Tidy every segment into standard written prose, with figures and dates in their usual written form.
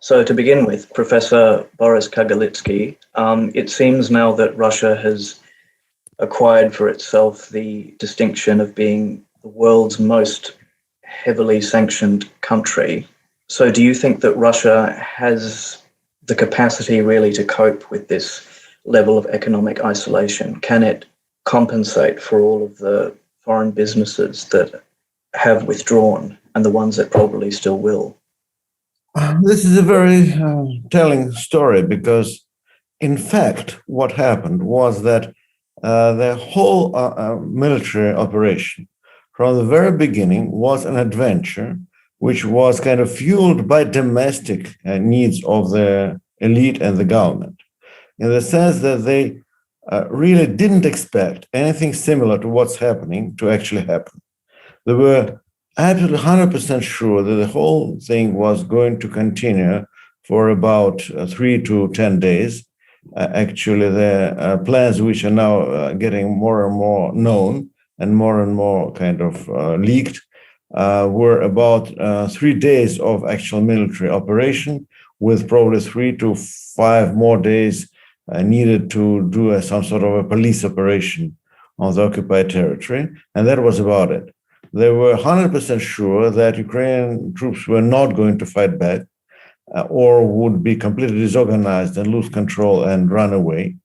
So to begin with, Professor Boris Kagarlitsky, it seems now that Russia has acquired for itself the distinction of being the world's most heavily sanctioned country. So do you think that Russia has the capacity really to cope with this level of economic isolation? Can it compensate for all of the foreign businesses that have withdrawn and the ones that probably still will? This is a very telling story because, in fact, what happened was that the whole military operation from the very beginning was an adventure which was kind of fueled by domestic needs of the elite and the government, in the sense that they really didn't expect anything similar to what's happening to actually happen. They were absolutely 100% sure that the whole thing was going to continue for about 3 to 10 days. Actually, the plans which are now getting more and more known and more kind of leaked were about 3 days of actual military operation, with probably 3 to 5 more days needed to do some sort of a police operation on the occupied territory. And that was about it. They were 100% sure that Ukrainian troops were not going to fight back or would be completely disorganized and lose control and run away.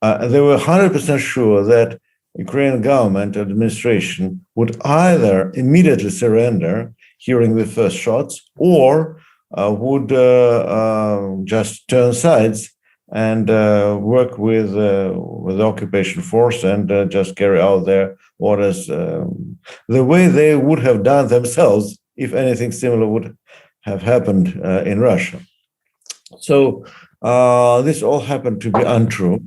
They were 100% sure that Ukrainian government administration would either immediately surrender hearing the first shots or would just turn sides and work with the occupation force and just carry out their orders the way they would have done themselves if anything similar would have happened in Russia. So this all happened to be untrue.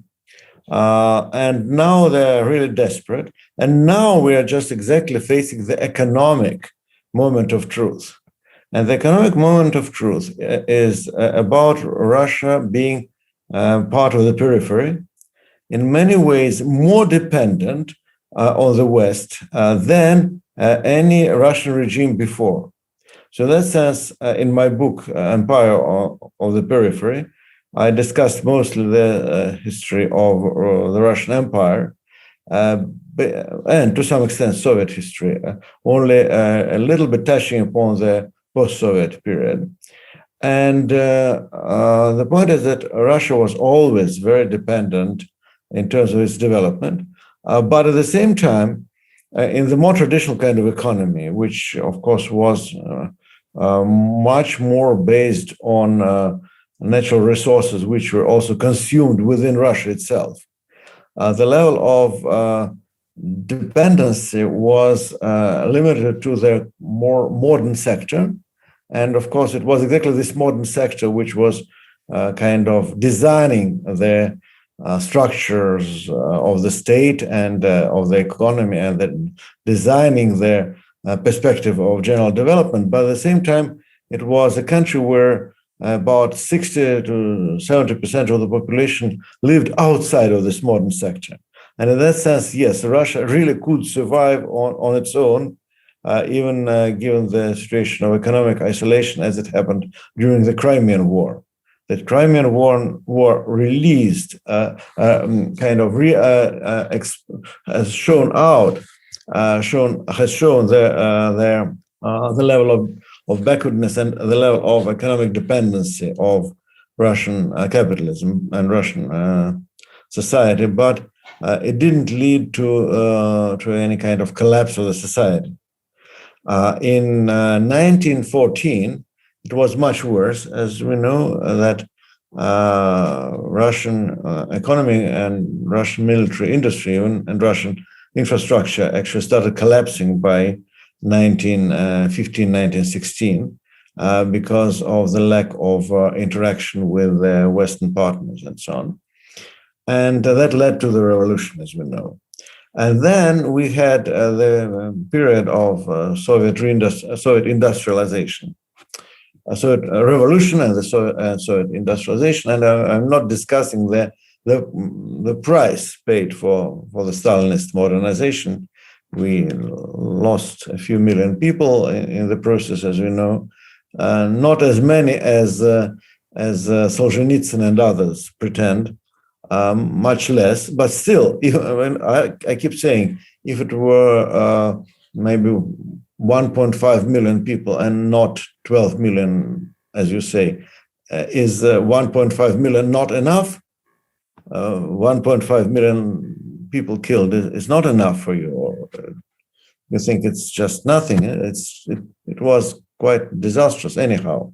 And now they're really desperate. And now we are just exactly facing the economic moment of truth. And the economic moment of truth is about Russia being part of the periphery, in many ways more dependent on the West than any Russian regime before. So in that sense, in my book, Empire of the Periphery, I discussed mostly the history of the Russian Empire, and to some extent Soviet history, only a little bit touching upon the post-Soviet period. And the point is that Russia was always very dependent in terms of its development, but at the same time, in the more traditional kind of economy, which of course was much more based on natural resources, which were also consumed within Russia itself, the level of dependency was limited to the more modern sector. And of course, it was exactly this modern sector which was kind of designing the structures of the state and of the economy, and then designing the perspective of general development. But at the same time, it was a country where about 60 to 70% of the population lived outside of this modern sector. And in that sense, yes, Russia really could survive on its own, even given the situation of economic isolation as it happened during the Crimean War. The Crimean War released, has shown the level of backwardness and the level of economic dependency of Russian capitalism and Russian society, but it didn't lead to any kind of collapse of the society. In 1914, it was much worse, as we know, that Russian economy and Russian military industry and Russian infrastructure actually started collapsing by 1915, 1916, because of the lack of interaction with Western partners and so on. And that led to the revolution, as we know. And then we had the period of Soviet industrialization, Soviet revolution and the Soviet industrialization. And I'm not discussing the price paid for the Stalinist modernization. We lost a few million people in the process, as we know. not as many as Solzhenitsyn and others pretend, much less, but still, even I keep saying, if it were maybe 1.5 million people and not 12 million, as you say, is 1.5 million not enough? 1.5 million people killed is not enough for you, or you think it's just nothing. It was quite disastrous anyhow.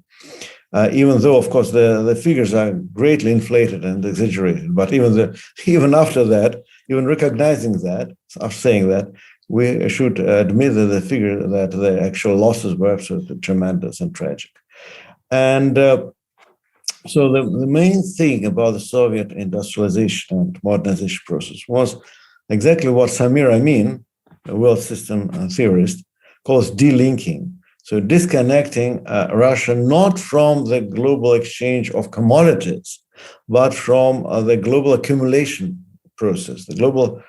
Even though, of course, the figures are greatly inflated and exaggerated, but even after that, even recognizing that, or saying that, we should admit that the actual losses were absolutely tremendous and tragic. And so the main thing about the Soviet industrialization and modernization process was exactly what Samir Amin, a world system theorist, calls delinking. So disconnecting Russia not from the global exchange of commodities, but from the global accumulation process, the global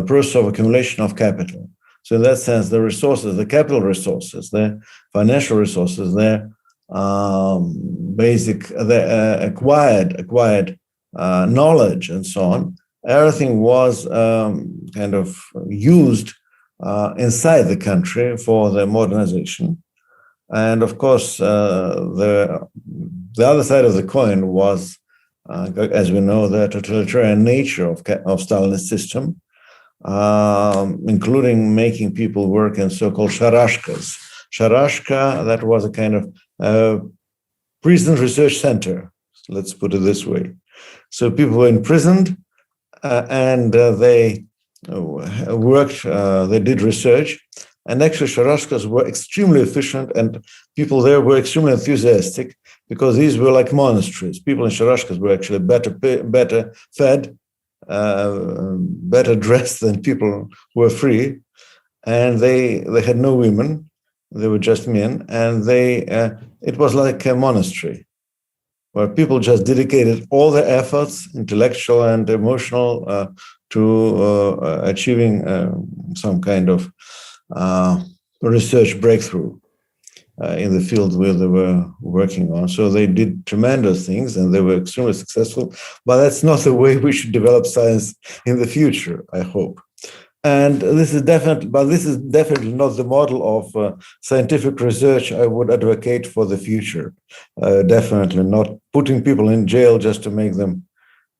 process of accumulation of capital. So in that sense, the resources, the capital resources, the financial resources, the acquired knowledge and so on, everything was kind of used inside the country for the modernization. And of course, the other side of the coin was, as we know, the totalitarian nature of Stalinist system, including making people work in so-called sharashkas. Sharashka, that was a kind of prison research center, let's put it this way. So people were imprisoned and they worked, they did research. And actually, sharashkas were extremely efficient, and people there were extremely enthusiastic because these were like monasteries. People in sharashkas were actually better fed, better dressed than people who were free, and they had no women; they were just men, and it was like a monastery where people just dedicated all their efforts, intellectual and emotional, to achieving some kind of research breakthrough in the field where they were working on. So they did tremendous things and they were extremely successful, but that's not the way we should develop science in the future, I hope. And this is definitely not the model of scientific research I would advocate for the future. Definitely not. Putting people in jail just to make them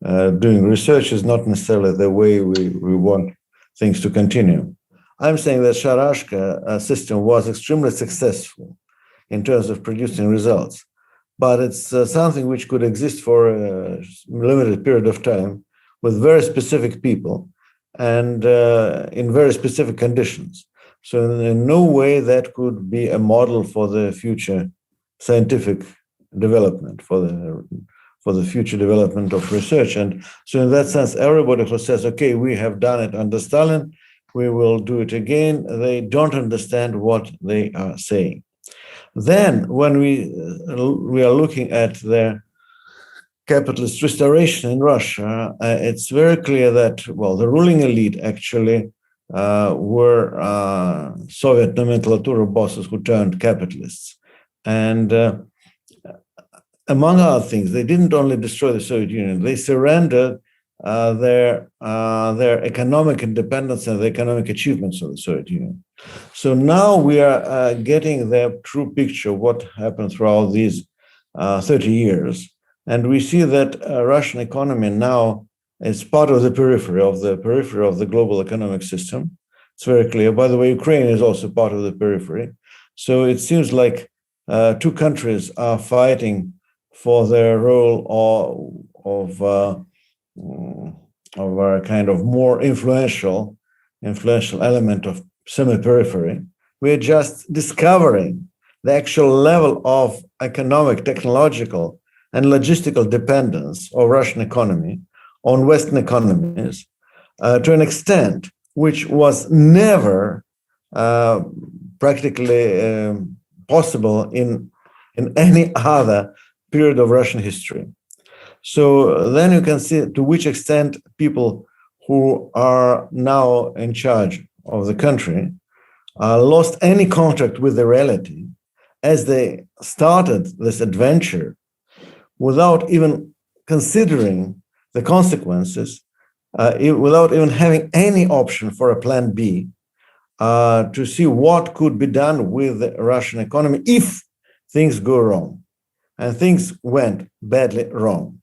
doing research is not necessarily the way we want things to continue. I'm saying that Sharashka system was extremely successful in terms of producing results, but it's something which could exist for a limited period of time with very specific people and in very specific conditions. So in no way that could be a model for the future scientific development, for the future development of research. And so in that sense, everybody who says, okay, we have done it under Stalin, we will do it again, they don't understand what they are saying. Then when we are looking at the capitalist restoration in Russia, it's very clear that, well, the ruling elite actually were Soviet nomenclatura bosses who turned capitalists. And among other things, they didn't only destroy the Soviet Union, they surrendered their economic independence and the economic achievements of the Soviet Union. So now we are getting the true picture of what happened throughout these 30 years. And we see that Russian economy now is part of the periphery of the global economic system. It's very clear. By the way, Ukraine is also part of the periphery. So it seems like two countries are fighting for their role of a kind of more influential element of semi-periphery. We're just discovering the actual level of economic, technological, and logistical dependence of Russian economy on Western economies to an extent which was never practically possible in any other period of Russian history. So then you can see to which extent people who are now in charge of the country lost any contact with the reality as they started this adventure without even considering the consequences, without even having any option for a plan B, to see what could be done with the Russian economy if things go wrong. And things went badly wrong.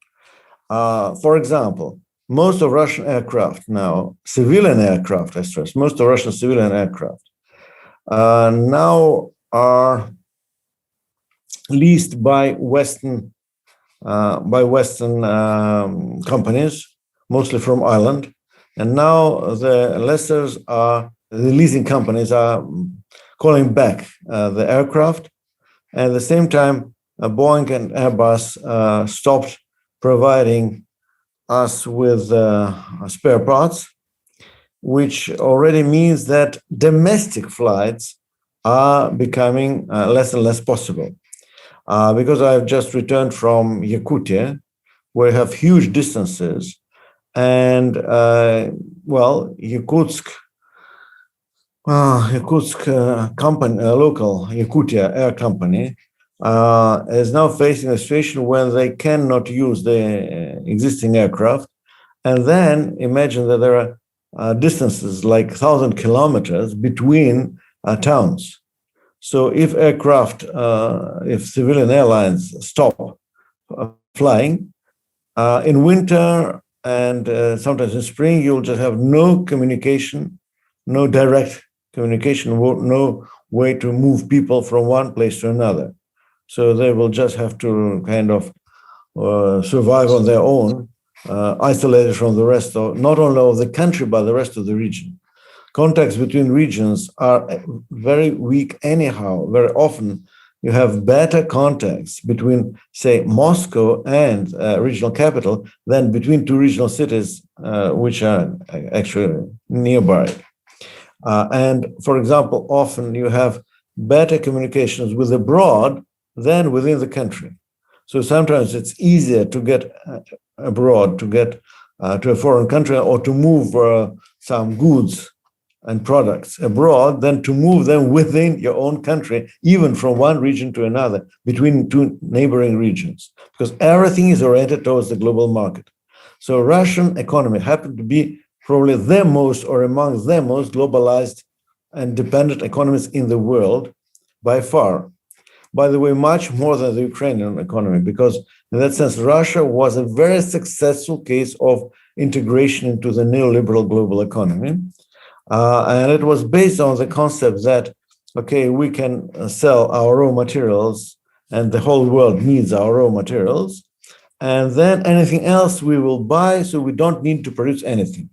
For example, most of Russian aircraft now, civilian aircraft, I stress, most of Russian civilian aircraft now are leased by Western companies, mostly from Ireland. And now the leasing companies are calling back the aircraft. And at the same time, Boeing and Airbus stopped providing us with spare parts, which already means that domestic flights are becoming less and less possible. Because I've just returned from Yakutia, where we have huge distances, and Yakutsk company, local Yakutia Air Company, is now facing a situation where they cannot use the existing aircraft. And then imagine that there are distances like 1,000 kilometers between towns. So if if civilian airlines stop flying, in winter and sometimes in spring, you'll just have no communication, no direct communication, no way to move people from one place to another. So they will just have to kind of survive on their own, isolated from the rest of, not only of the country, but the rest of the region. Contacts between regions are very weak anyhow. Very often you have better contacts between, say, Moscow and regional capital than between two regional cities, which are actually nearby. And for example, often you have better communications with abroad than within the country. So sometimes it's easier to get abroad, to get to a foreign country, or to move some goods and products abroad than to move them within your own country, even from one region to another, between two neighboring regions, because everything is oriented towards the global market. So Russian economy happened to be probably the most or among the most globalized and dependent economies in the world by far. By the way, much more than the Ukrainian economy, because in that sense, Russia was a very successful case of integration into the neoliberal global economy. And it was based on the concept that, okay, we can sell our raw materials and the whole world needs our raw materials. And then anything else we will buy, so we don't need to produce anything.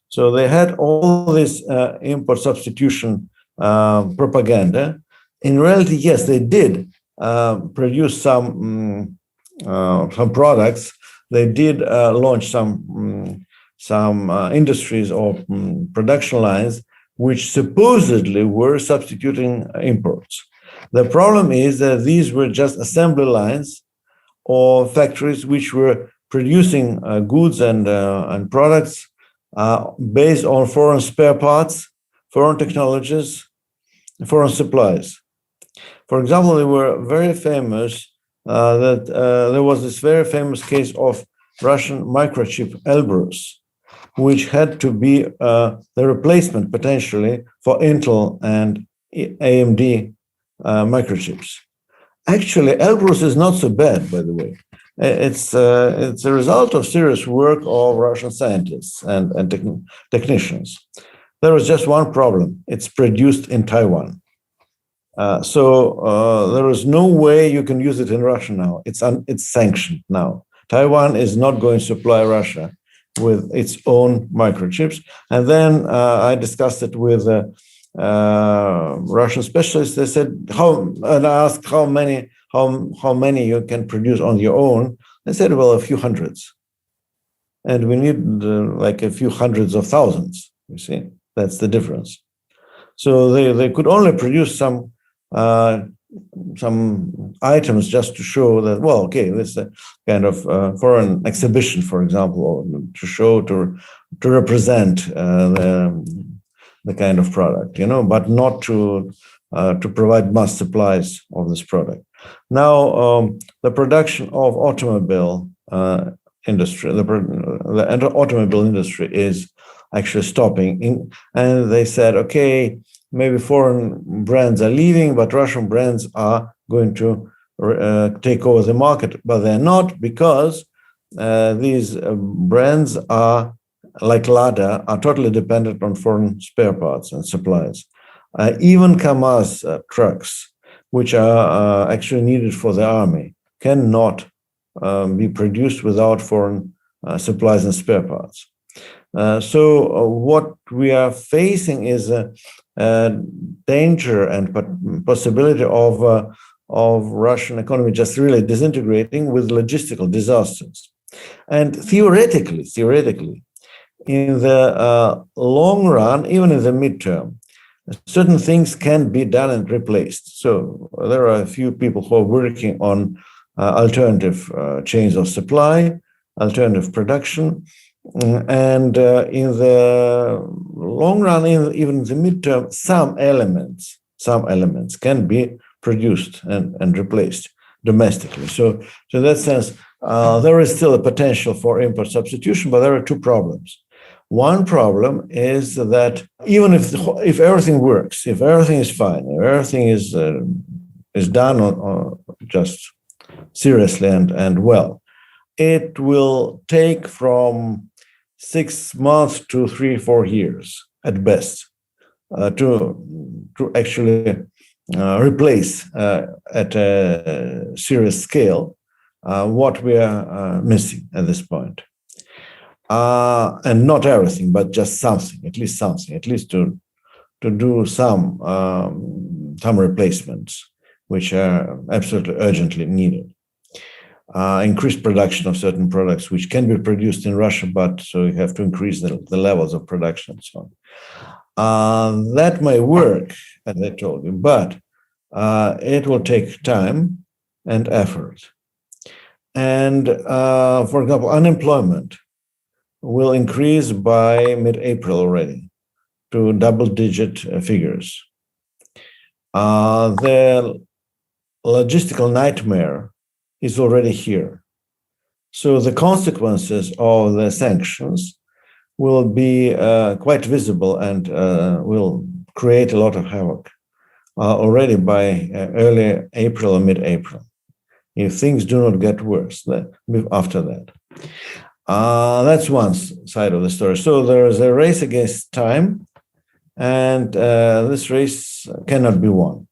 So they had all this import substitution propaganda. In reality, yes, they did produce some products. They did launch some industries or production lines which supposedly were substituting imports. The problem is that these were just assembly lines or factories which were producing goods and products based on foreign spare parts, foreign technologies, foreign supplies. For example, they were very famous that there was this very famous case of Russian microchip Elbrus, which had to be the replacement potentially for Intel and AMD microchips. Actually, Elbrus is not so bad, by the way. It's a result of serious work of Russian scientists and technicians. There was just one problem: it's produced in Taiwan. So there is no way you can use it in Russia now. It's sanctioned now. Taiwan is not going to supply Russia with its own microchips. And then I discussed it with Russian specialists. They said, and I asked how many you can produce on your own. They said, well, a few hundreds. And we need like a few hundreds of thousands, you see. That's the difference. So they could only produce some items just to show that, well, okay, this is a kind of for an exhibition, for example, or to show, to represent the kind of product, but not to provide mass supplies of this product. Now, the production of automobile industry, the automobile industry is actually stopping. And they said, okay, maybe foreign brands are leaving, but Russian brands are going to take over the market, but they're not, because these brands are, like Lada, are totally dependent on foreign spare parts and supplies. Even Kamaz trucks, which are actually needed for the army, cannot be produced without foreign supplies and spare parts. So what we are facing is a danger and possibility of Russian economy just really disintegrating with logistical disasters. And theoretically, in the long run, even in the midterm, certain things can be done and replaced. So there are a few people who are working on alternative chains of supply, alternative production, and in the long run, even in the midterm, some elements can be produced and replaced domestically. So in that sense, there is still a potential for import substitution, but there are two problems. One problem is that even if everything works, if everything is fine, if everything is done or just seriously and well, it will take from 6 months to 3-4 years at best to actually replace at a serious scale what we are missing at this point. And not everything, but just something, at least to do some replacements, which are absolutely urgently needed. Increased production of certain products which can be produced in Russia, but so you have to increase the levels of production and so on. That may work, as I told you, but it will take time and effort. And for example, unemployment will increase by mid-April already to double-digit figures. The logistical nightmare is already here. So the consequences of the sanctions will be quite visible and will create a lot of havoc already by early April or mid-April, if things do not get worse after that. That's one side of the story. So there is a race against time, and this race cannot be won.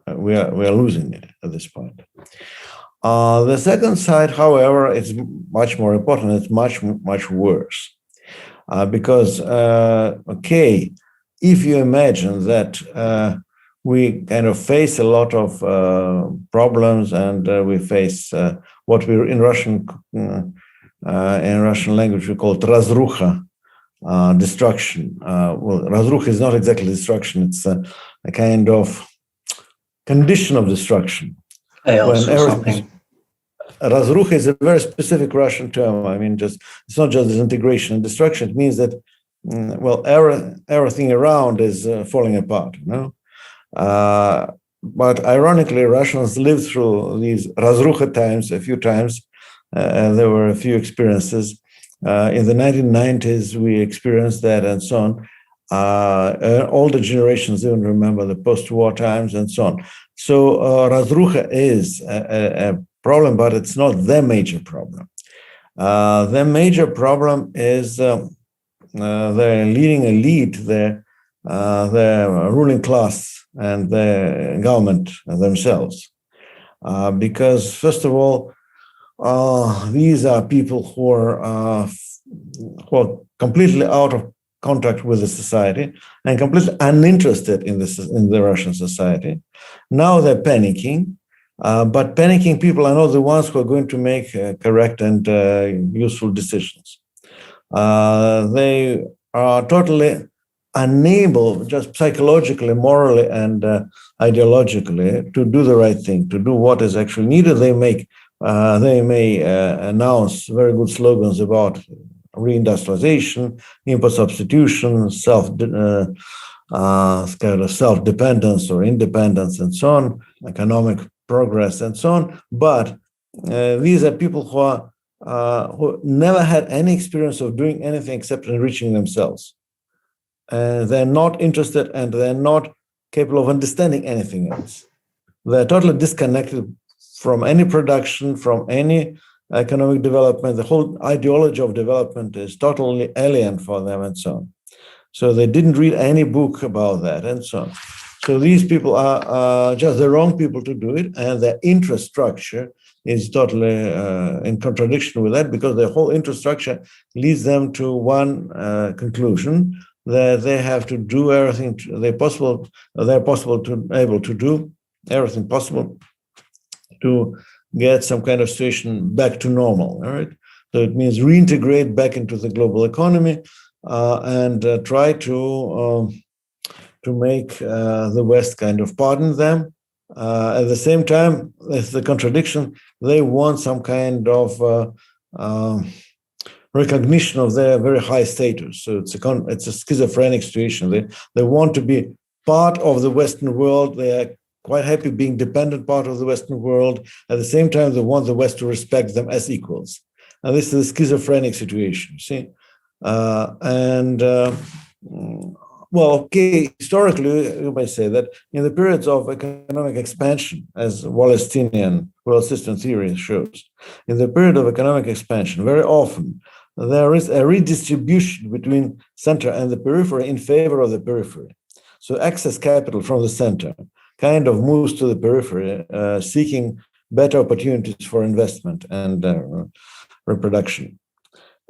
We are losing it at this point. The second side, however, is much more important. It's much worse because, okay, if you imagine that we kind of face a lot of problems and we face what we in Russian language we call it razrucha, destruction. Well, razrucha is not exactly destruction; it's a kind of condition of destruction. Chaos or something. Razrucha is a very specific Russian term. I mean, it's not just disintegration and destruction. It means that, well, everything around is falling apart, But ironically, Russians lived through these razrucha times a few times. There were a few experiences. In the 1990s, we experienced that and so on. Older generations even remember the post-war times and so on. So razrucha is a problem, but it's not the major problem. The major problem is the leading elite, the ruling class and the government themselves. Because first of all, these are people who are completely out of contact with the society and completely uninterested in the Russian society. Now they're panicking, but panicking people are not the ones who are going to make correct and useful decisions. They are totally unable, just psychologically, morally, and ideologically, to do the right thing, to do what is actually needed. They may announce very good slogans about reindustrialization, import substitution, kind of self-dependence or independence and so on, economic progress and so on. But these are people who never had any experience of doing anything except enriching themselves. They're not interested and they're not capable of understanding anything else. They're totally disconnected from any production, from any economic development. The whole ideology of development is totally alien for them and so on. So they didn't read any book about that and so on. So these people are just the wrong people to do it, and their interest structure is totally in contradiction with that, because their whole interest structure leads them to one conclusion, that they have to do everything they're able to do everything possible to get some kind of situation back to normal. All right, so it means reintegrate back into the global economy and try to make the West kind of pardon them. At the same time, there's the contradiction. They want some kind of recognition of their very high status. So it's a schizophrenic situation. They want to be part of the Western world. They are quite happy being dependent part of the Western world. At the same time, they want the West to respect them as equals. And this is a schizophrenic situation, see? Well, okay, historically, you might say that in the periods of economic expansion, as Wallersteinian world system theory shows, in the period of economic expansion, very often there is a redistribution between center and the periphery in favor of the periphery. So excess capital from the center kind of moves to the periphery, seeking better opportunities for investment and reproduction.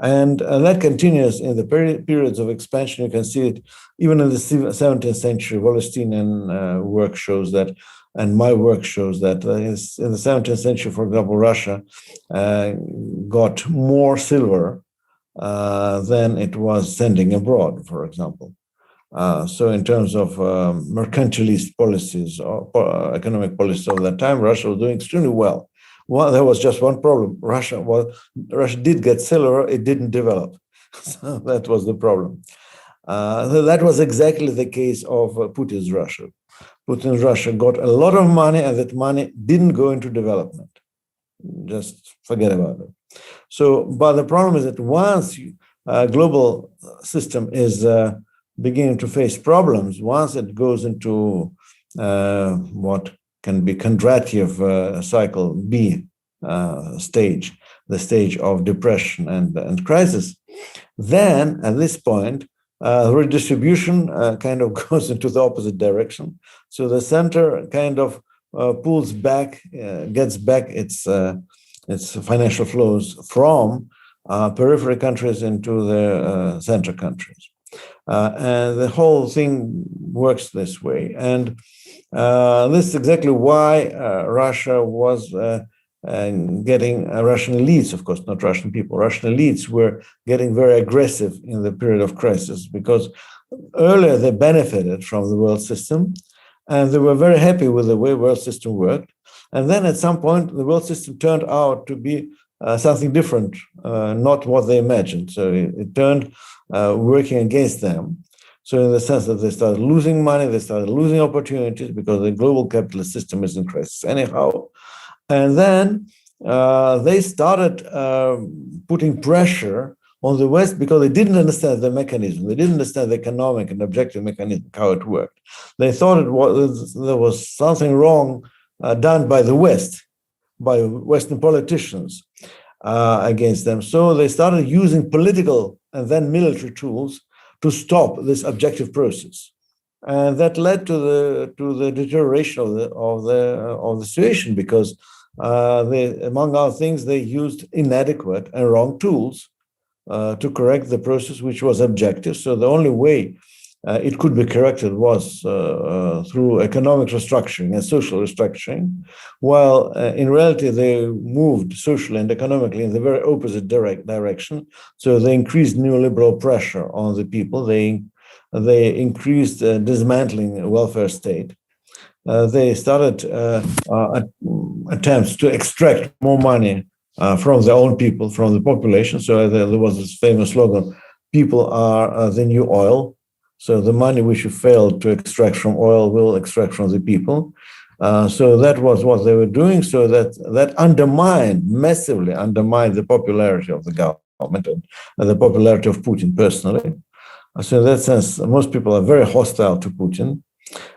And that continues in the periods of expansion. You can see it even in the 17th century. Wallersteinian work shows that, and my work shows that in the 17th century, for example, Russia got more silver than it was sending abroad, for example. So in terms of mercantilist policies or economic policies of that time, Russia was doing extremely well. Well, there was just one problem. Russia did get silver, it didn't develop. So that was the problem. That was exactly the case of Putin's Russia. Putin's Russia got a lot of money, and that money didn't go into development. Just forget about it. So, but the problem is that once global system is beginning to face problems, once it goes into what can be Kondratiev cycle B stage, the stage of depression and crisis, then at this point, redistribution kind of goes into the opposite direction. So the center kind of pulls back, gets back its financial flows from periphery countries into the center countries. And the whole thing works this way. And this is exactly why Russia was getting Russian elites, of course, not Russian people. Russian elites were getting very aggressive in the period of crisis, because earlier they benefited from the world system and they were very happy with the way world system worked. And then at some point, the world system turned out to be something different, not what they imagined. So it turned working against them. So in the sense that they started losing money, they started losing opportunities because the global capitalist system is in crisis anyhow. And then they started putting pressure on the West because they didn't understand the mechanism. They didn't understand the economic and objective mechanism, how it worked. They thought there was something wrong done by the West, by Western politicians against them. So they started using political and then military tools to stop this objective process, and that led to the deterioration of the situation, because among other things, they used inadequate and wrong tools to correct the process, which was objective. So the only way it could be corrected was through economic restructuring and social restructuring, while in reality they moved socially and economically in the very opposite direction. So they increased neoliberal pressure on the people. They increased dismantling the welfare state. They started attempts to extract more money from their own people, from the population. So there was this famous slogan, "People are the new oil." So the money which you failed to extract from oil will extract from the people. So that was what they were doing. So that massively undermined the popularity of the government and the popularity of Putin personally. So in that sense, most people are very hostile to Putin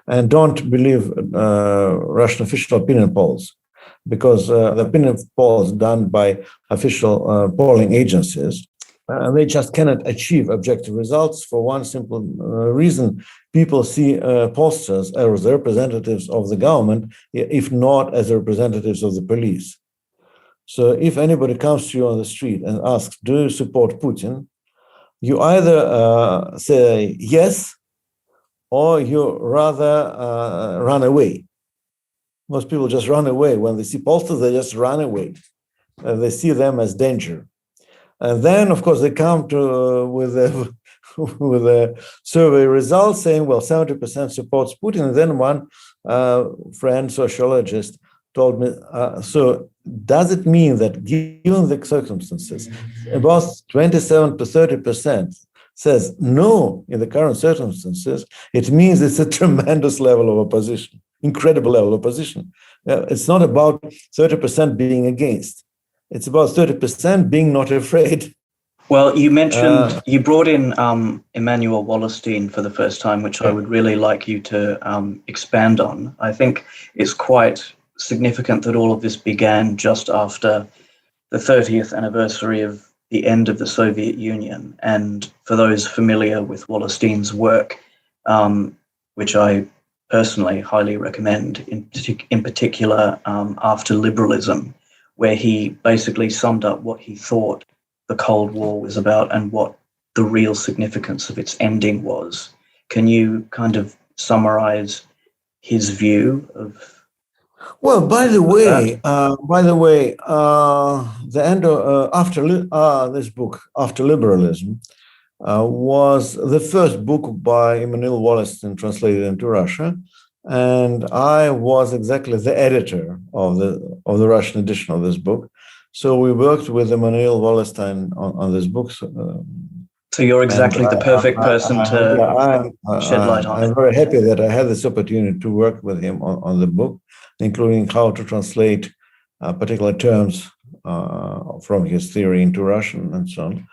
and don't believe Russian official opinion polls, because the opinion polls done by official polling agencies, they just cannot achieve objective results for one simple reason. People see pollsters as representatives of the government, if not as representatives of the police. So if anybody comes to you on the street and asks, do you support Putin? You either say yes, or you rather run away. Most people just run away. When they see pollsters, they just run away. They see them as danger. And then, of course, they come to with a survey results saying, well, 70% supports Putin. And then one friend, sociologist, told me, so does it mean that given the circumstances, about 27 to 30% says no in the current circumstances, it means it's a tremendous level of opposition, incredible level of opposition. It's not about 30% being against. It's about 30% being not afraid. Well, you mentioned you brought in Immanuel Wallerstein for the first time, which I would really like you to expand on. I think it's quite significant that all of this began just after the 30th anniversary of the end of the Soviet Union. And for those familiar with Wallerstein's work, which I personally highly recommend, in particular After Liberalism, where he basically summed up what he thought the Cold War was about and what the real significance of its ending was. Can you kind of summarize his view of? Well, by the way, the end of after this book, After Liberalism, was the first book by Immanuel Wallerstein translated into Russia, and I was exactly the editor of the Russian edition of this book. So we worked with Immanuel Wallerstein on this book. So you're exactly the perfect person to shed light on it. I'm very happy that I had this opportunity to work with him on the book, including how to translate particular terms from his theory into Russian and so on.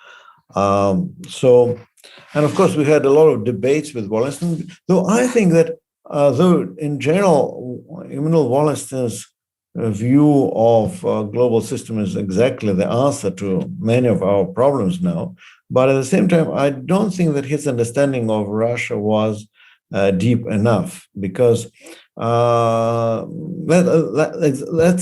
And of course, we had a lot of debates with Wallerstein, though I think that, though in general, Immanuel Wallerstein's view of global system is exactly the answer to many of our problems now. But at the same time, I don't think that his understanding of Russia was deep enough, because that's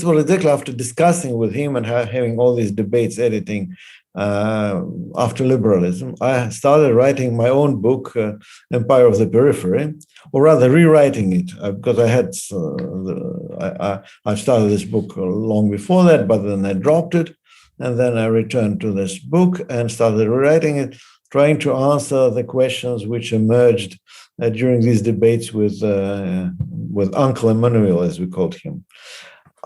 what exactly after discussing with him and having all these debates, editing After Liberalism, I started writing my own book, Empire of the Periphery, or rather rewriting it, because I had I started this book long before that, but then I dropped it, and then I returned to this book and started rewriting it, trying to answer the questions which emerged during these debates with Uncle Immanuel, as we called him.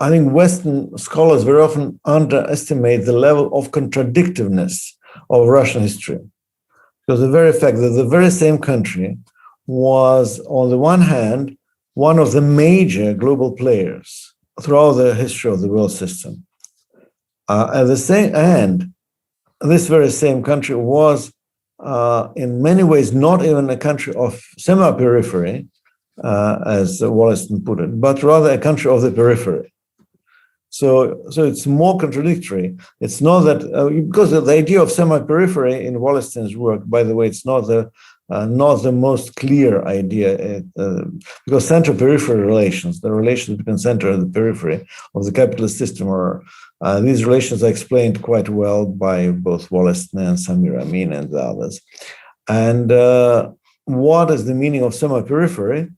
I think Western scholars very often underestimate the level of contradictiveness of Russian history, because the very fact that the very same country was, on the one hand, one of the major global players throughout the history of the world system. At the same end, this very same country was, in many ways, not even a country of semi-periphery, as Wallerstein put it, but rather a country of the periphery. So it's more contradictory. It's not that, because the idea of semi-periphery in Wallerstein's work, by the way, it's not the most clear idea, because center-periphery relations, the relations between center and the periphery of the capitalist system, these relations are explained quite well by both Wallerstein and Samir Amin and the others. And what is the meaning of semi-periphery?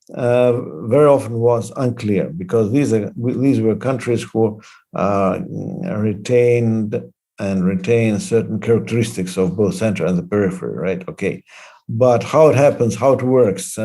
Very often was unclear, because these were countries who retained and retain certain characteristics of both center and the periphery, right? Okay. But how it happens, how it works,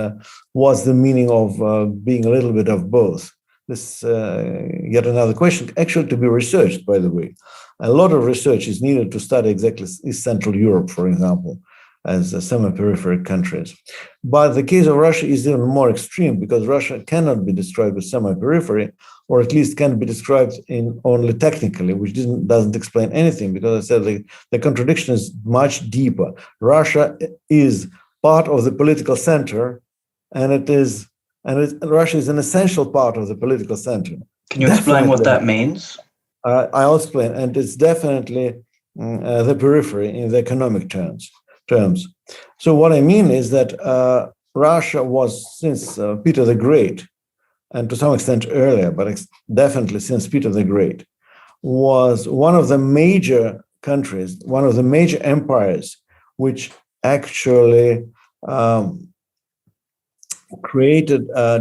what's the meaning of being a little bit of both? This yet another question, actually to be researched, by the way. A lot of research is needed to study exactly East Central Europe, for example, as semi-periphery countries. But the case of Russia is even more extreme because Russia cannot be described as semi-periphery, or at least can be described in only technically, which doesn't explain anything, because I said the contradiction is much deeper. Russia is part of the political center, and Russia is an essential part of the political center. Can you explain what that means? I'll explain, and it's definitely the periphery in the economic terms. So what I mean is that Russia was, since Peter the Great, and to some extent earlier, but definitely since Peter the Great, was one of the major countries, one of the major empires, which actually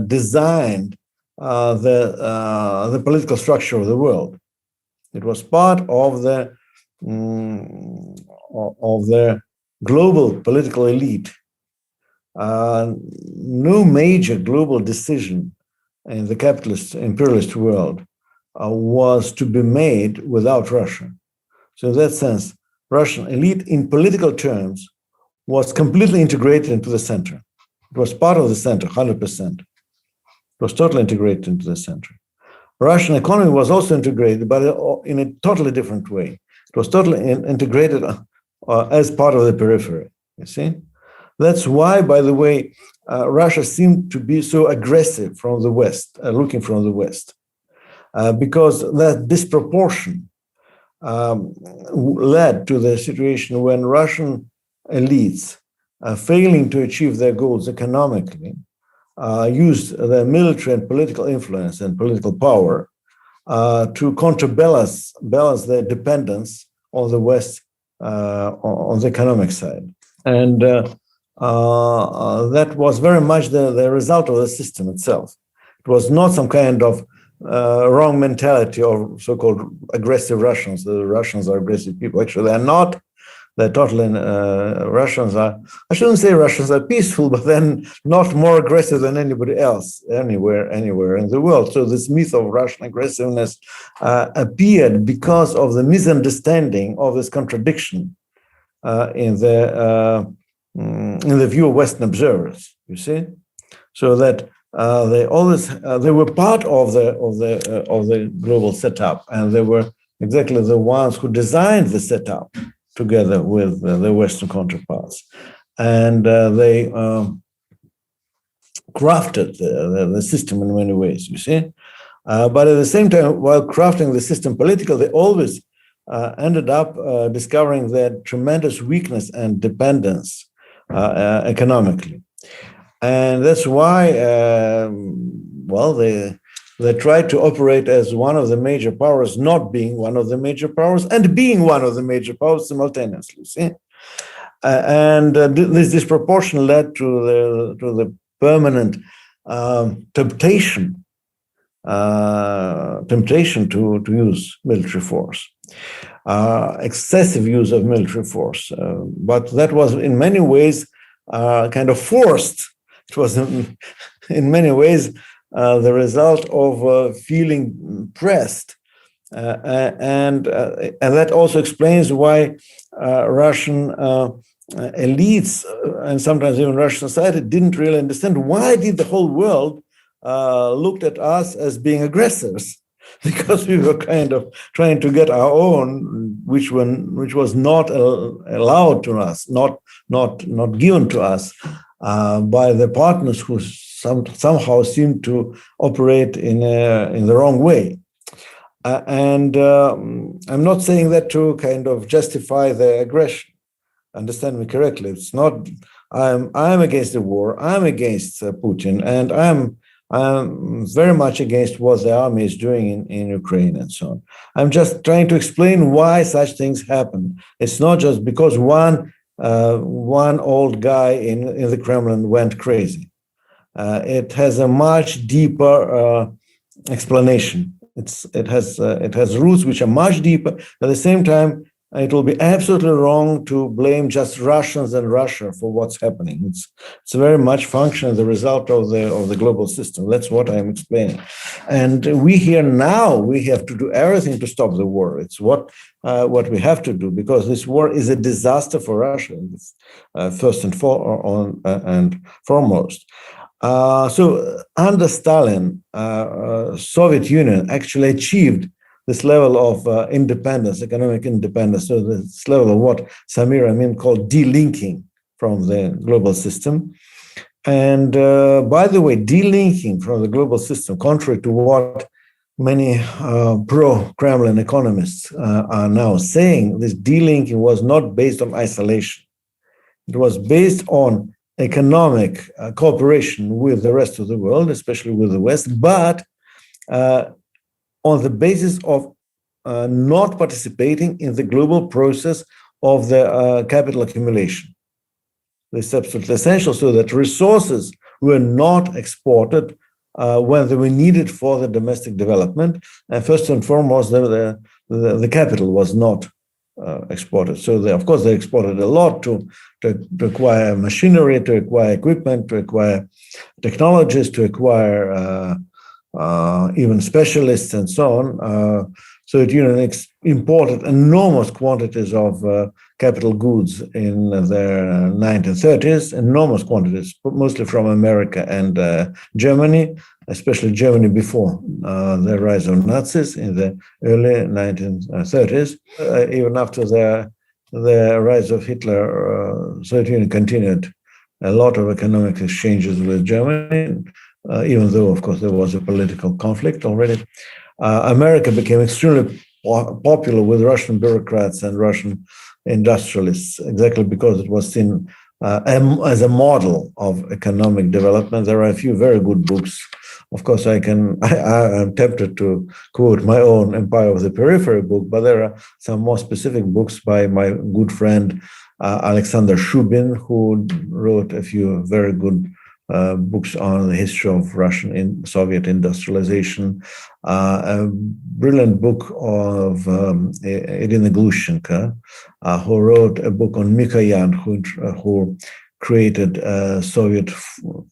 designed the political structure of the world. It was part of the global political elite. No major global decision in the capitalist imperialist world was to be made without Russia. So in that sense, Russian elite in political terms was completely integrated into the center. It was part of the center, 100%. It was totally integrated into the center. Russian economy was also integrated, but in a totally different way. It was totally integrated as part of the periphery, you see? That's why, by the way, Russia seemed to be so aggressive from the West, looking from the West, because that disproportion led to the situation when Russian elites, failing to achieve their goals economically, used their military and political influence and political power to counterbalance their dependence on the West on the economic side. And that was very much the result of the system itself. It was not some kind of wrong mentality of so-called aggressive Russians. The Russians are aggressive people. Actually, they are not. They're totally Russians are. I shouldn't say Russians are peaceful, but then not more aggressive than anybody else anywhere in the world. So this myth of Russian aggressiveness appeared because of the misunderstanding of this contradiction in the view of Western observers. You see, so that they were part of the global setup, and they were exactly the ones who designed the setup together with the Western counterparts, and they crafted the system in many ways. You see, but at the same time, while crafting the system politically, they always ended up discovering their tremendous weakness and dependence economically. And that's why, they tried to operate as one of the major powers, not being one of the major powers, and being one of the major powers simultaneously. See, this disproportion led to the permanent temptation to use military force, excessive use of military force. But that was in many ways kind of forced. It was in many ways the result of feeling pressed. And that also explains why Russian elites and sometimes even Russian society didn't really understand why did the whole world looked at us as being aggressors, because we were kind of trying to get our own, which was not allowed to us, not given to us by the partners who somehow seemed to operate in the wrong way. And I'm not saying that to kind of justify the aggression. Understand me correctly. It's not. I'm against the war. I'm against Putin, and I'm very much against what the army is doing in Ukraine and so on. I'm just trying to explain why such things happen. It's not just because one old guy in the Kremlin went crazy. It has a much deeper explanation. It has roots which are much deeper. At the same time, it will be absolutely wrong to blame just Russians and Russia for what's happening. It's very much function as a result of the global system. That's what I'm explaining. And we here now, we have to do everything to stop the war. It's what we have to do, because this war is a disaster for Russia, first and foremost. So under Stalin, Soviet Union actually achieved this level of independence, economic independence, so this level of what Samir Amin called delinking from the global system. And by the way, delinking from the global system, contrary to what many pro-Kremlin economists are now saying, this delinking was not based on isolation. It was based on economic cooperation with the rest of the world, especially with the West, but on the basis of not participating in the global process of the capital accumulation. This is absolutely essential, so that resources were not exported when they were needed for the domestic development. And first and foremost, the capital was not exported. So of course, they exported a lot to acquire machinery, to acquire equipment, to acquire technologies, to acquire even specialists and so on. Soviet Union imported enormous quantities of capital goods in the 1930s, enormous quantities, mostly from America and Germany, especially Germany before the rise of Nazis in the early 1930s. Even after the rise of Hitler, Soviet Union continued a lot of economic exchanges with Germany, even though, of course, there was a political conflict already. America became extremely popular with Russian bureaucrats and Russian industrialists, exactly because it was seen as a model of economic development. There are a few very good books. Of course, I'm tempted to quote my own Empire of the Periphery book, but there are some more specific books by my good friend Alexander Shubin, who wrote a few very good books on the history of Russian and Soviet industrialization. A brilliant book of Irina Glushenko, who wrote a book on Mikoyan, who created a Soviet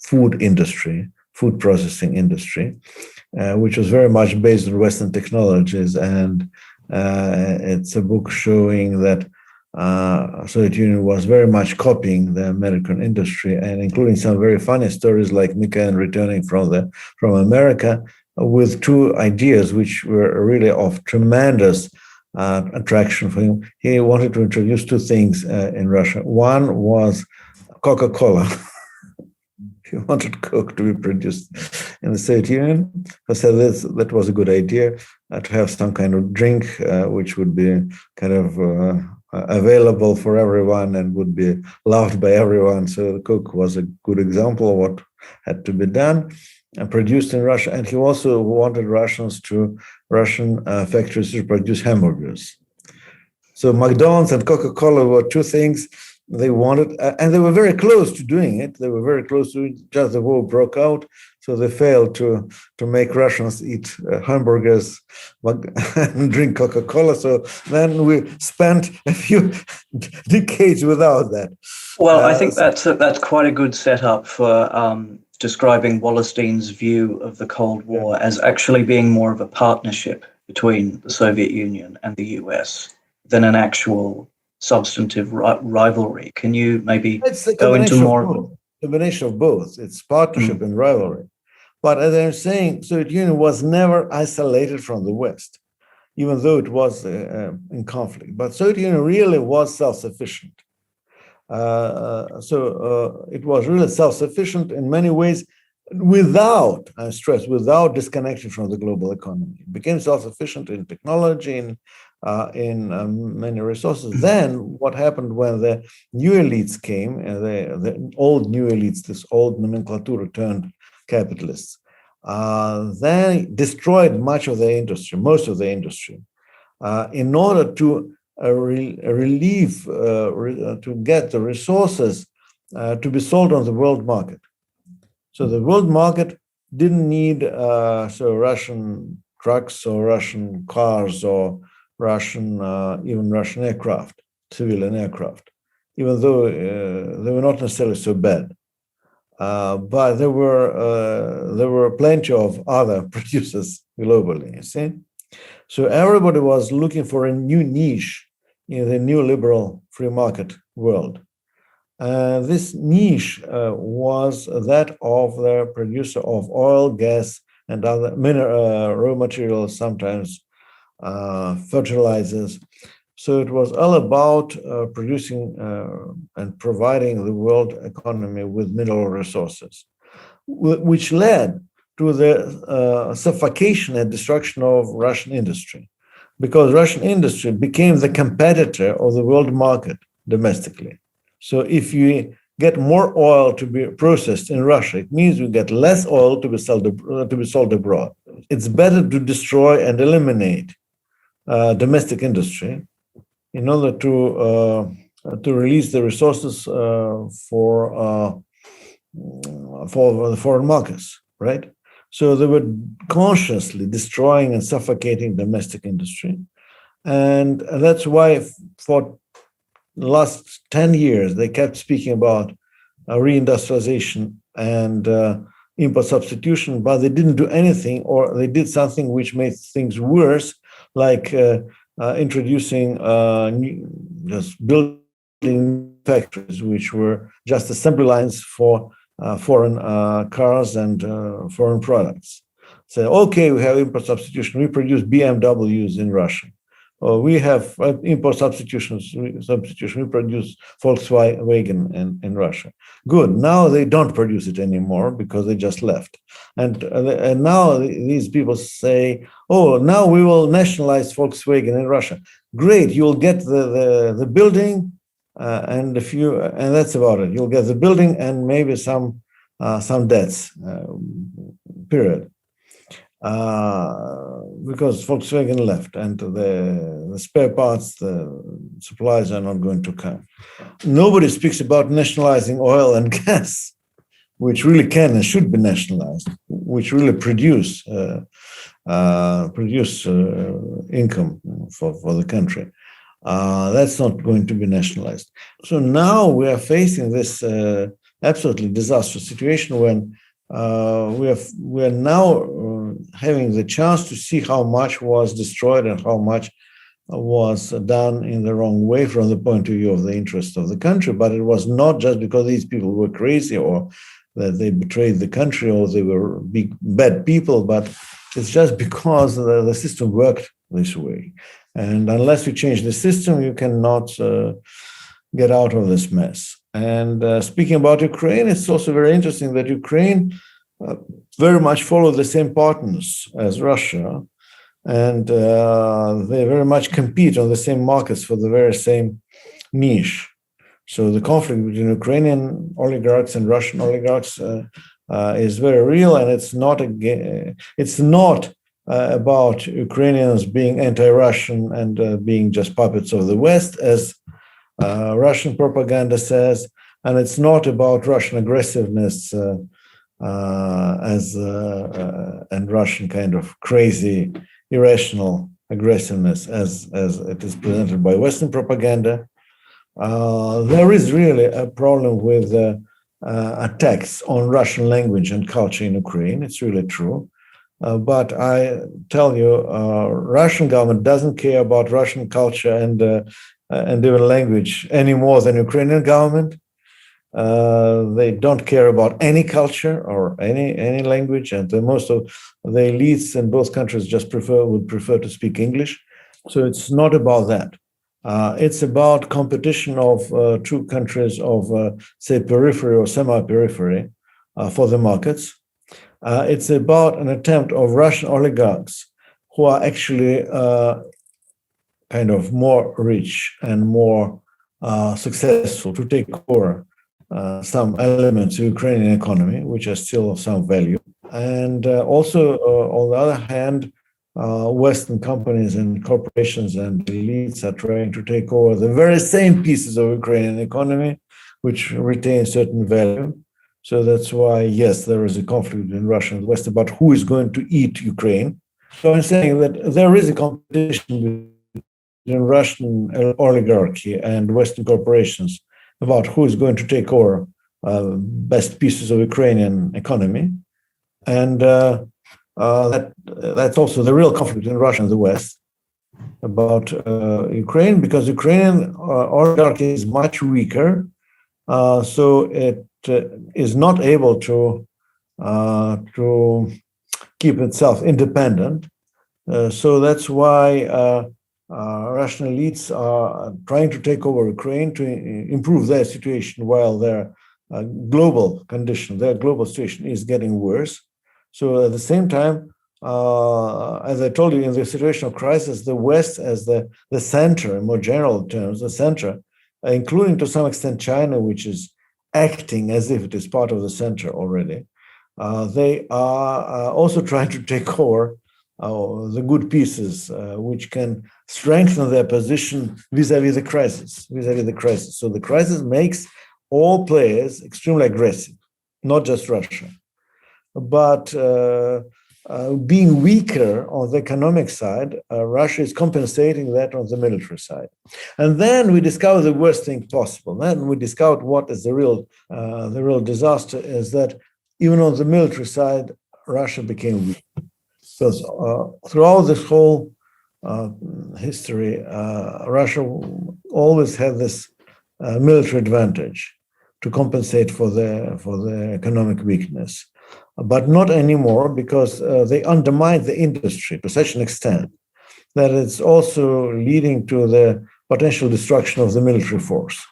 food industry, food processing industry, which was very much based on Western technologies. And it's a book showing that Soviet Union was very much copying the American industry, and including some very funny stories like Mikoyan returning from America with two ideas which were really of tremendous attraction for him. He wanted to introduce two things in Russia. One was Coca-Cola. He wanted Coke to be produced in the Soviet Union. I said that was a good idea to have some kind of drink which would be kind of available for everyone and would be loved by everyone. So Coke was a good example of what had to be done and produced in Russia. And he also wanted Russian factories to produce hamburgers. So McDonald's and Coca-Cola were two things they wanted, and they were very close to doing it. They were very close to it. Just the war broke out, so they failed to make Russians eat hamburgers and drink Coca-Cola. So then we spent a few decades without that. Well, I think that's quite a good setup for describing Wallerstein's view of the Cold War as actually being more of a partnership between the Soviet Union and the US than an actual substantive rivalry. Can you maybe go into more? Combination of both. It's partnership and rivalry. But as I'm saying, Soviet Union was never isolated from the West, even though it was in conflict. But Soviet Union really was self-sufficient. So it was really self-sufficient in many ways, without, I stress, without disconnection from the global economy. It became self-sufficient in technology, in many resources. Then what happened when the new elites came, the old new elites, this old nomenclature turned capitalists, they destroyed much of the industry, most of the industry, in order to to get the resources to be sold on the world market. So the world market didn't need Russian trucks or Russian cars or even Russian aircraft, civilian aircraft, even though they were not necessarily so bad. But there were plenty of other producers globally, you see. So everybody was looking for a new niche in the new liberal free market world. This niche was that of the producer of oil, gas, and other raw materials, sometimes fertilizers. So it was all about producing and providing the world economy with mineral resources, which led to the suffocation and destruction of Russian industry, because Russian industry became the competitor of the world market domestically. So if you get more oil to be processed in Russia, it means you get less oil to be sold abroad. It's better to destroy and eliminate domestic industry in order to release the resources for the foreign markets, right? So they were consciously destroying and suffocating domestic industry. And that's why for the last 10 years, they kept speaking about reindustrialization and import substitution, but they didn't do anything, or they did something which made things worse, like introducing just building factories, which were just assembly lines for foreign cars and foreign products. So, okay, we have import substitution. We produce BMWs in Russia. Or we have import substitution. We produce Volkswagen in Russia. Good. Now they don't produce it anymore because they just left. And now these people say, oh, now we will nationalize Volkswagen in Russia. Great. You'll get the building and that's about it. You'll get the building and maybe some debts, period. Because Volkswagen left and the spare parts, the supplies are not going to come. Nobody speaks about nationalizing oil and gas, which really can and should be nationalized, which really produce income for the country. That's not going to be nationalized. So now we are facing this absolutely disastrous situation when we are now having the chance to see how much was destroyed and how much was done in the wrong way from the point of view of the interest of the country. But it was not just because these people were crazy or that they betrayed the country or they were bad people, but it's just because the system worked this way. And unless you change the system, you cannot get out of this mess. And speaking about Ukraine, it's also very interesting that Ukraine very much follow the same patterns as Russia, and they very much compete on the same markets for the very same niche. So the conflict between Ukrainian oligarchs and Russian oligarchs is very real, and it's not about Ukrainians being anti-Russian and being just puppets of the West, as Russian propaganda says, and it's not about Russian aggressiveness and Russian kind of crazy, irrational aggressiveness as it is presented by Western propaganda. There is really a problem with attacks on Russian language and culture in Ukraine. It's really true. But I tell you, Russian government doesn't care about Russian culture and even language any more than Ukrainian government. They don't care about any culture or any language, and most of the elites in both countries just would prefer to speak English. So it's not about that. It's about competition of two countries of, say, periphery or semi-periphery for the markets. It's about an attempt of Russian oligarchs who are actually kind of more rich and more successful to take over some elements of Ukrainian economy, which are still of some value. And also, on the other hand, Western companies and corporations and elites are trying to take over the very same pieces of Ukrainian economy, which retain certain value. So that's why, yes, there is a conflict in Russia and the West about who is going to eat Ukraine. So I'm saying that there is a competition in Russian oligarchy and Western corporations about who is going to take over best pieces of Ukrainian economy. And that's also the real conflict in Russia and the West about Ukraine, because Ukrainian oligarchy is much weaker, so it is not able to keep itself independent. So that's why Russian elites are trying to take over Ukraine to improve their situation while their global condition, their global situation is getting worse. So at the same time, as I told you, in the situation of crisis, the West as the center, in more general terms, the center, including to some extent China, which is acting as if it is part of the center already, they are also trying to take over the good pieces, which can strengthen their position vis-a-vis the crisis, So the crisis makes all players extremely aggressive, not just Russia. But being weaker on the economic side, Russia is compensating that on the military side. And then we discover the worst thing possible. Then we discovered what is the real disaster is that even on the military side, Russia became weak. Because throughout this whole history, Russia always had this military advantage to compensate for the economic weakness. But not anymore, because they undermine the industry to such an extent that it's also leading to the potential destruction of the military force.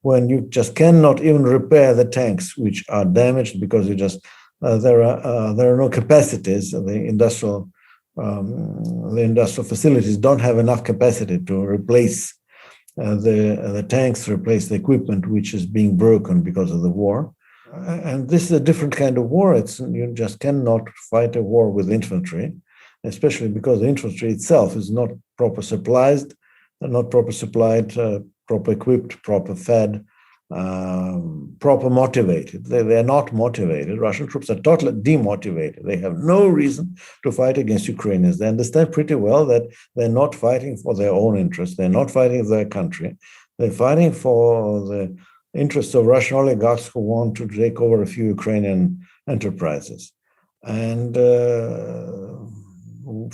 When you just cannot even repair the tanks which are damaged because you just there are no capacities. The industrial facilities don't have enough capacity to replace the tanks, replace the equipment which is being broken because of the war. And this is a different kind of war. You just cannot fight a war with infantry, especially because the infantry itself is not proper supplied, proper equipped, proper fed, proper motivated. They are not motivated. Russian troops are totally demotivated. They have no reason to fight against Ukrainians. They understand pretty well that they're not fighting for their own interests. They're not fighting for their country. They're fighting for the interests of Russian oligarchs who want to take over a few Ukrainian enterprises. And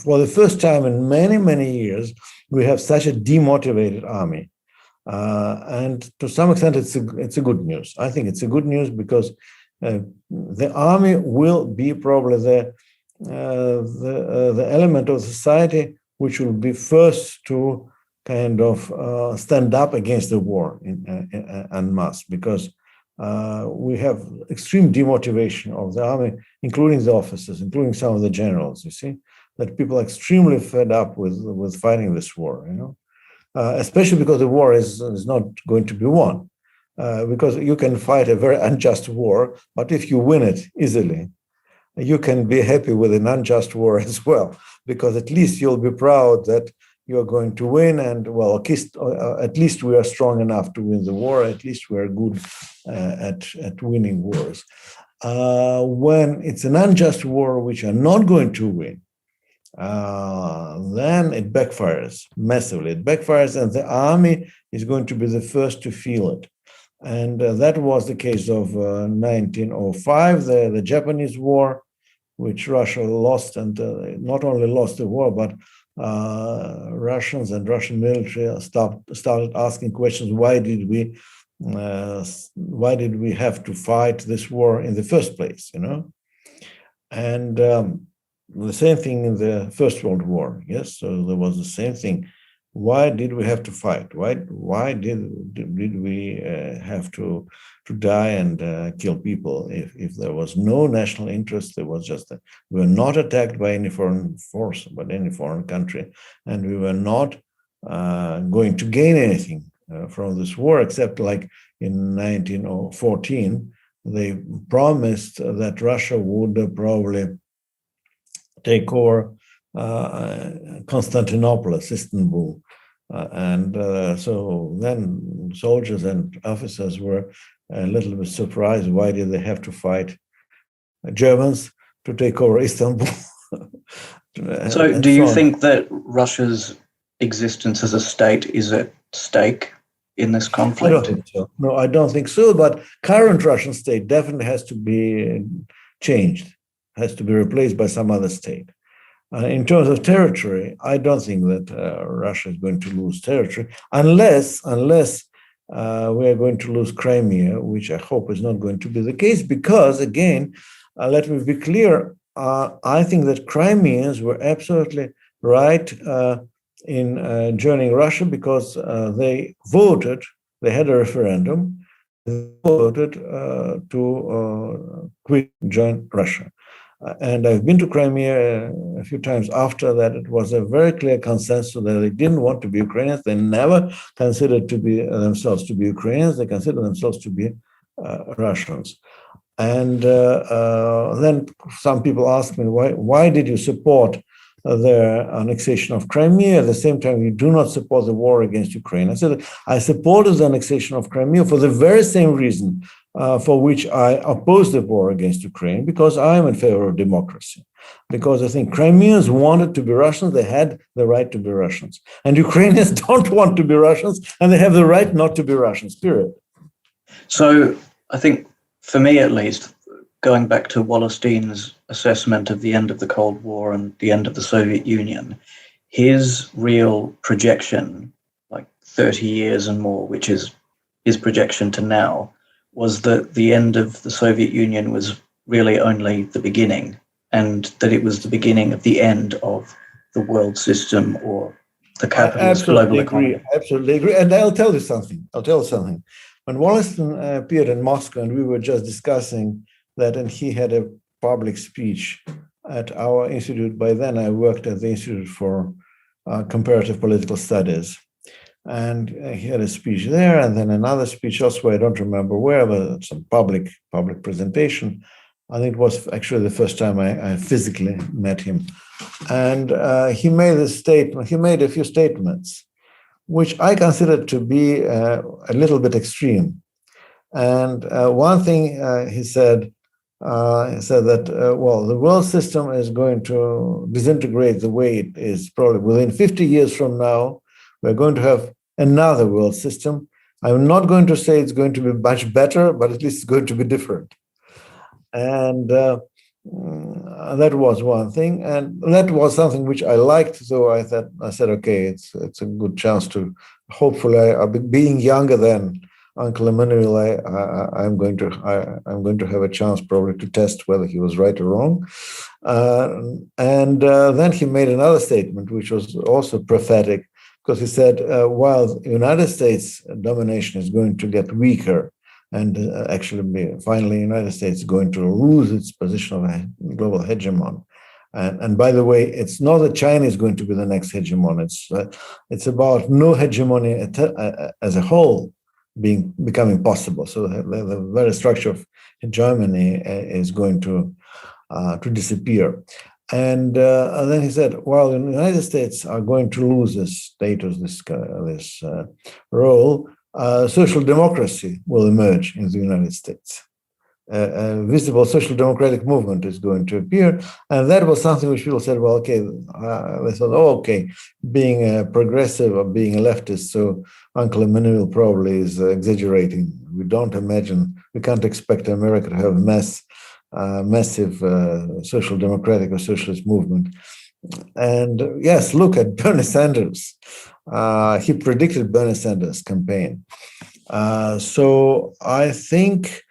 for the first time in many, many years, we have such a demotivated army. And to some extent, it's a good news. I think it's a good news because the army will be probably the element of society which will be first to kind of stand up against the war en masse, because we have extreme demotivation of the army, including the officers, including some of the generals. You see that people are extremely fed up with fighting this war. Especially because the war is not going to be won. Because you can fight a very unjust war, but if you win it easily, you can be happy with an unjust war as well, because at least you'll be proud that you're going to win, and well, at least we are strong enough to win the war. At least we are good at winning wars. When it's an unjust war which are not going to win, then it backfires massively. It backfires, and the army is going to be the first to feel it. And that was the case of 1905, the Japanese War, which Russia lost, and not only lost the war, but Russians and Russian military started asking questions: why did we have to fight this war in the first place? And the same thing in the First World War. Yes, so there was the same thing. Why did we have to fight? Why did we have to die and kill people if there was no national interest? There was just we were not attacked by any foreign force, but any foreign country, and we were not going to gain anything from this war, except like in 1914, they promised that Russia would probably take over Constantinople, Istanbul. So then soldiers and officers were a little bit surprised. Why did they have to fight Germans to take over Istanbul? So do you think that Russia's existence as a state is at stake in this conflict? I don't think so. No, I don't think so. But current Russian state definitely has to be changed, has to be replaced by some other state. In terms of territory, I don't think that Russia is going to lose territory unless we are going to lose Crimea, which I hope is not going to be the case. Because again, let me be clear. I think that Crimeans were absolutely right in joining Russia because they voted. They had a referendum. They voted to join Russia. And I've been to Crimea a few times after that. It was a very clear consensus that they didn't want to be Ukrainians. They never considered themselves to be Ukrainians. They considered themselves to be Russians. And then some people ask me, why did you support the annexation of Crimea? At the same time, you do not support the war against Ukraine. I said, I supported the annexation of Crimea for the very same reason for which I opposed the war against Ukraine, because I am in favor of democracy. Because I think Crimeans wanted to be Russians, they had the right to be Russians. And Ukrainians don't want to be Russians, and they have the right not to be Russians, period. So I think, for me at least, going back to Wallerstein's assessment of the end of the Cold War and the end of the Soviet Union, his real projection, like 30 years and more, which is his projection to now, was that the end of the Soviet Union was really only the beginning, and that it was the beginning of the end of the world system or the capitalist global economy. Absolutely agree. And I'll tell you something. When Wallerstein appeared in Moscow, and we were just discussing that, and he had a public speech at our institute. By then, I worked at the Institute for Comparative Political Studies. And he had a speech there, and then another speech elsewhere. I don't remember where, but some public presentation. I think it was actually the first time I physically met him. And he made a statement. He made a few statements, which I considered to be a little bit extreme. And one thing he said that, well, the world system is going to disintegrate the way it is. Probably within 50 years from now, we're going to have another world system. I'm not going to say it's going to be much better, but at least it's going to be different. And that was one thing. And that was something which I liked. So I said, okay, it's a good chance to, hopefully, being younger than Uncle Immanuel, I'm going to have a chance probably to test whether he was right or wrong. And then he made another statement, which was also prophetic, because he said, while the United States domination is going to get weaker, and finally, the United States is going to lose its position of a global hegemon. And by the way, it's not that China is going to be the next hegemon. It's about no hegemony as a whole becoming possible. So the very structure of hegemony is going to disappear. And then he said, while the United States are going to lose this status, this role, social democracy will emerge in the United States. A visible social democratic movement is going to appear. And that was something which people said, well, okay, they thought, okay, being a progressive or being a leftist, so Uncle Immanuel probably is exaggerating. We can't expect America to have massive social democratic or socialist movement. And yes, look at Bernie Sanders. He predicted Bernie Sanders' campaign. So I think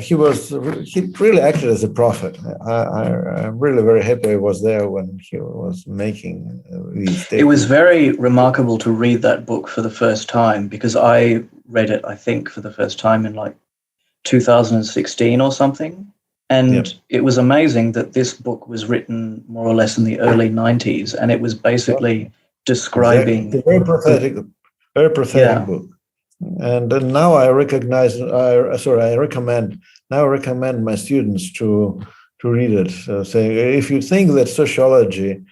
he really acted as a prophet. I'm really very happy I was there when he was making these statements. It was very remarkable to read that book for the first time, because I read it, I think, for the first time in like 2016 or something. And It was amazing that this book was written more or less in the early 90s, and it was basically describing... Exactly. Very prophetic book. And now I recommend my students to read it. So saying, if you think that sociology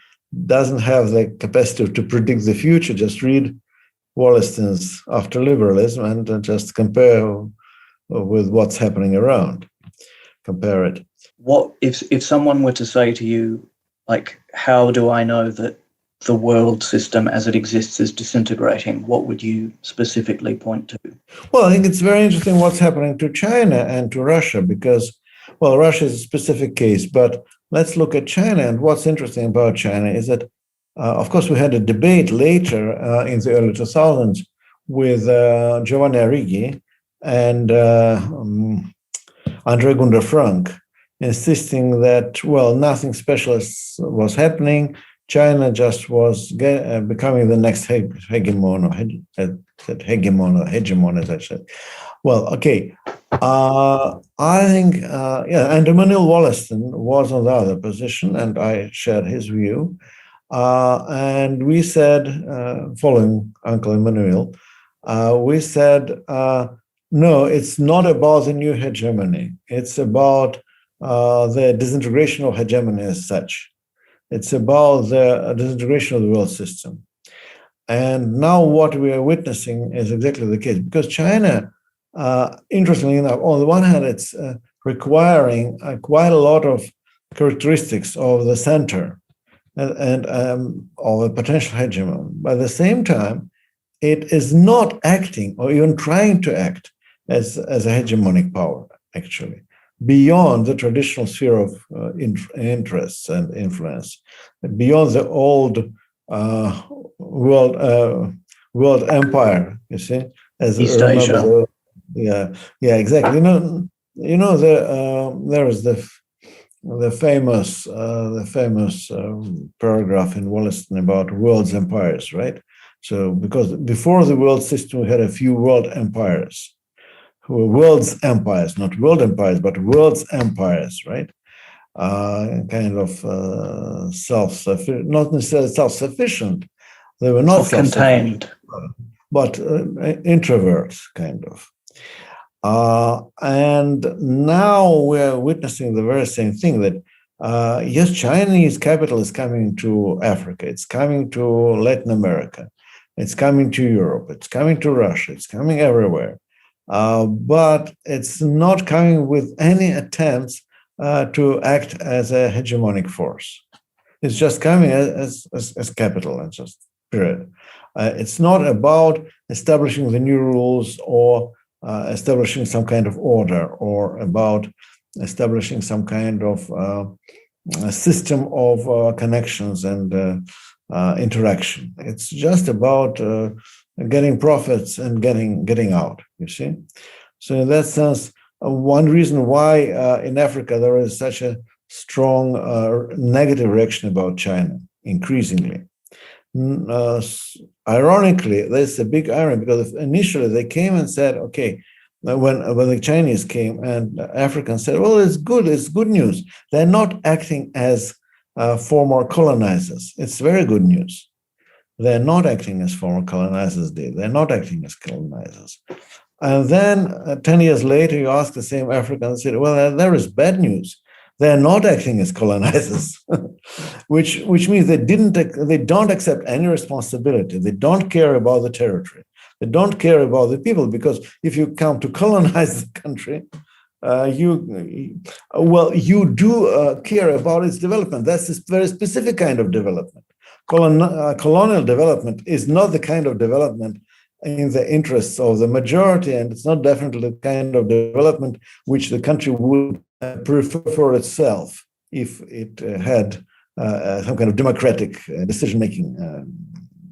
doesn't have the capacity to predict the future, just read Wallerstein's After Liberalism and just compare with what's happening around. Compare it. What if someone were to say to you, like, how do I know that the world system as it exists is disintegrating, what would you specifically point to? Well, I think it's very interesting what's happening to China and to Russia because, well, Russia is a specific case, but let's look at China. And what's interesting about China is that, of course, we had a debate later in the early 2000s with Giovanni Arrighi and Andre Gunder Frank, insisting that, well, nothing special was happening. China just was becoming the next hegemon, as I said. Well, okay. I think, and Immanuel Wallerstein was on the other position, and I shared his view. And we said, following Uncle Immanuel, we said, no, it's not about the new hegemony. It's about the disintegration of hegemony as such. It's about the disintegration of the world system. And now what we are witnessing is exactly the case, because China, interestingly enough, on the one hand, it's requiring quite a lot of characteristics of the center and of a potential hegemon. But at the same time, it is not acting or even trying to act as a hegemonic power, actually, beyond the traditional sphere of interests and influence, beyond the old world empire. You see, as East Asia. Yeah, exactly. There is the famous paragraph in Wallerstein about world's empires, right? So, because before the world system, we had a few world empires. World's empires, not world empires, but world's empires, right? Kind of self-sufficient, not necessarily self-sufficient. They were not self-contained, but introverts, kind of. And now we're witnessing the very same thing that, yes, Chinese capital is coming to Africa, it's coming to Latin America, it's coming to Europe, it's coming to Russia, it's coming everywhere. But it's not coming with any attempts to act as a hegemonic force. It's just coming as capital, and just period. It's not about establishing the new rules or establishing some kind of order or about establishing some kind of system of connections and interaction. It's just about getting profits and getting out, you see. So in that sense, one reason why in Africa there is such a strong negative reaction about China, increasingly. Ironically, there's a big irony, because initially they came and said, okay, when the Chinese came and Africans said, well, it's good news. They're not acting as former colonizers. It's very good news. They're not acting as former colonizers did. They're not acting as colonizers. And then 10 years later, you ask the same African and say, well, there is bad news. They're not acting as colonizers, which means they don't accept any responsibility. They don't care about the territory. They don't care about the people, because if you come to colonize the country, you do care about its development. That's a very specific kind of development. Colonial development is not the kind of development in the interests of the majority, and it's not definitely the kind of development which the country would prefer for itself if it had some kind of democratic decision-making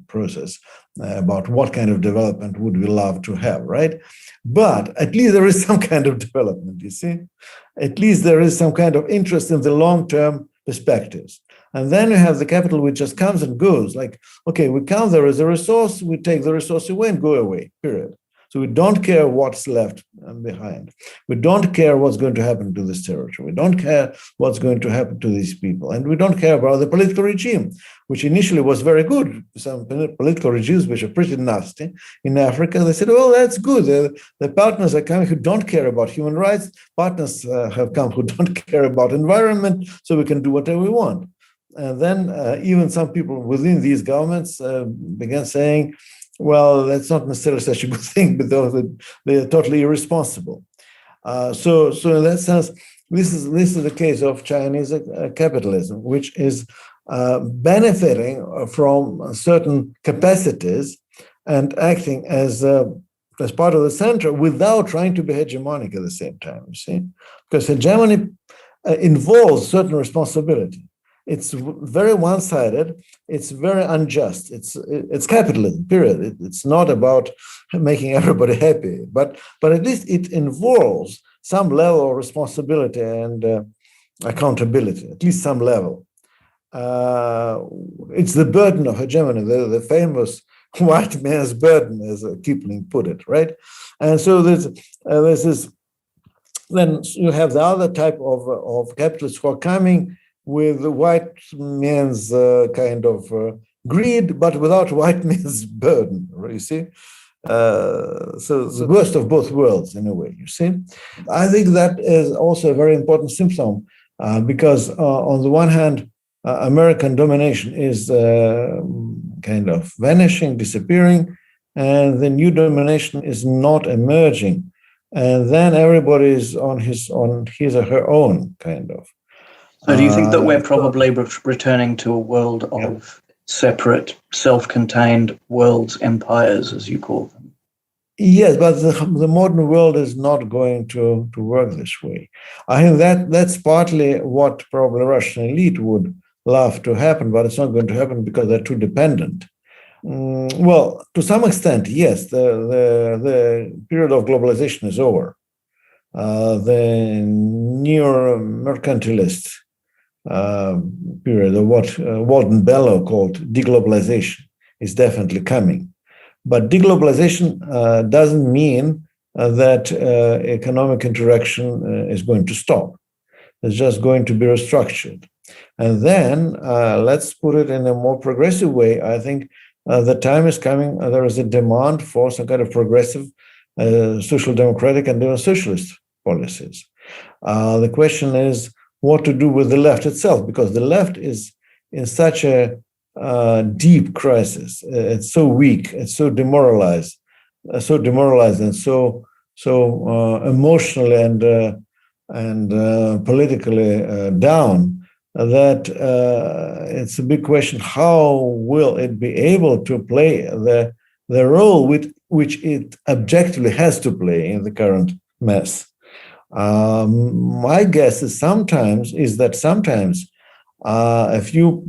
process about what kind of development would we love to have, right? But at least there is some kind of development, you see? At least there is some kind of interest in the long-term perspectives. And then you have the capital which just comes and goes, like, okay, we come there as a resource, we take the resource away and go away, period. So we don't care what's left behind. We don't care what's going to happen to this territory. We don't care what's going to happen to these people. And we don't care about the political regime, which initially was very good. Some political regimes which are pretty nasty in Africa, they said, well, that's good. The partners are coming who don't care about human rights. Partners have come who don't care about environment, so we can do whatever we want. And then even some people within these governments began saying, well, that's not necessarily such a good thing, but they're totally irresponsible. So in that sense, this is the case of Chinese capitalism, which is benefiting from certain capacities and acting as part of the center without trying to be hegemonic at the same time, you see? Because hegemony involves certain responsibility. It's very one-sided. It's very unjust. It's capitalism, period. It's not about making everybody happy, but at least it involves some level of responsibility and accountability, at least some level. It's the burden of hegemony, the famous white man's burden, as Kipling put it, right? And so there's this. Then you have the other type of capitalists who are coming with the white man's kind of greed, but without white man's burden, you see? So the worst of both worlds, in a way, you see? I think that is also a very important symptom because on the one hand, American domination is kind of vanishing, disappearing, and the new domination is not emerging. And then everybody is on his or her own, kind of. So do you think that we're probably returning to a world of separate, self-contained worlds, empires, as you call them? Yes, but the modern world is not going to work this way. I think that's partly what probably Russian elite would love to happen, but it's not going to happen because they're too dependent. Well, to some extent, yes, the period of globalization is over. The neo-mercantilist period of what Walden Bellow called de-globalization is definitely coming. But de-globalization doesn't mean that economic interaction is going to stop. It's just going to be restructured. And then let's put it in a more progressive way. I think the time is coming. There is a demand for some kind of progressive social democratic and even socialist policies. The question is what to do with the left itself, because the left is in such a deep crisis. It's so weak. It's so demoralized, and so emotionally and politically down that it's a big question. How will it be able to play the role which it objectively has to play in the current mess? My guess is that sometimes a few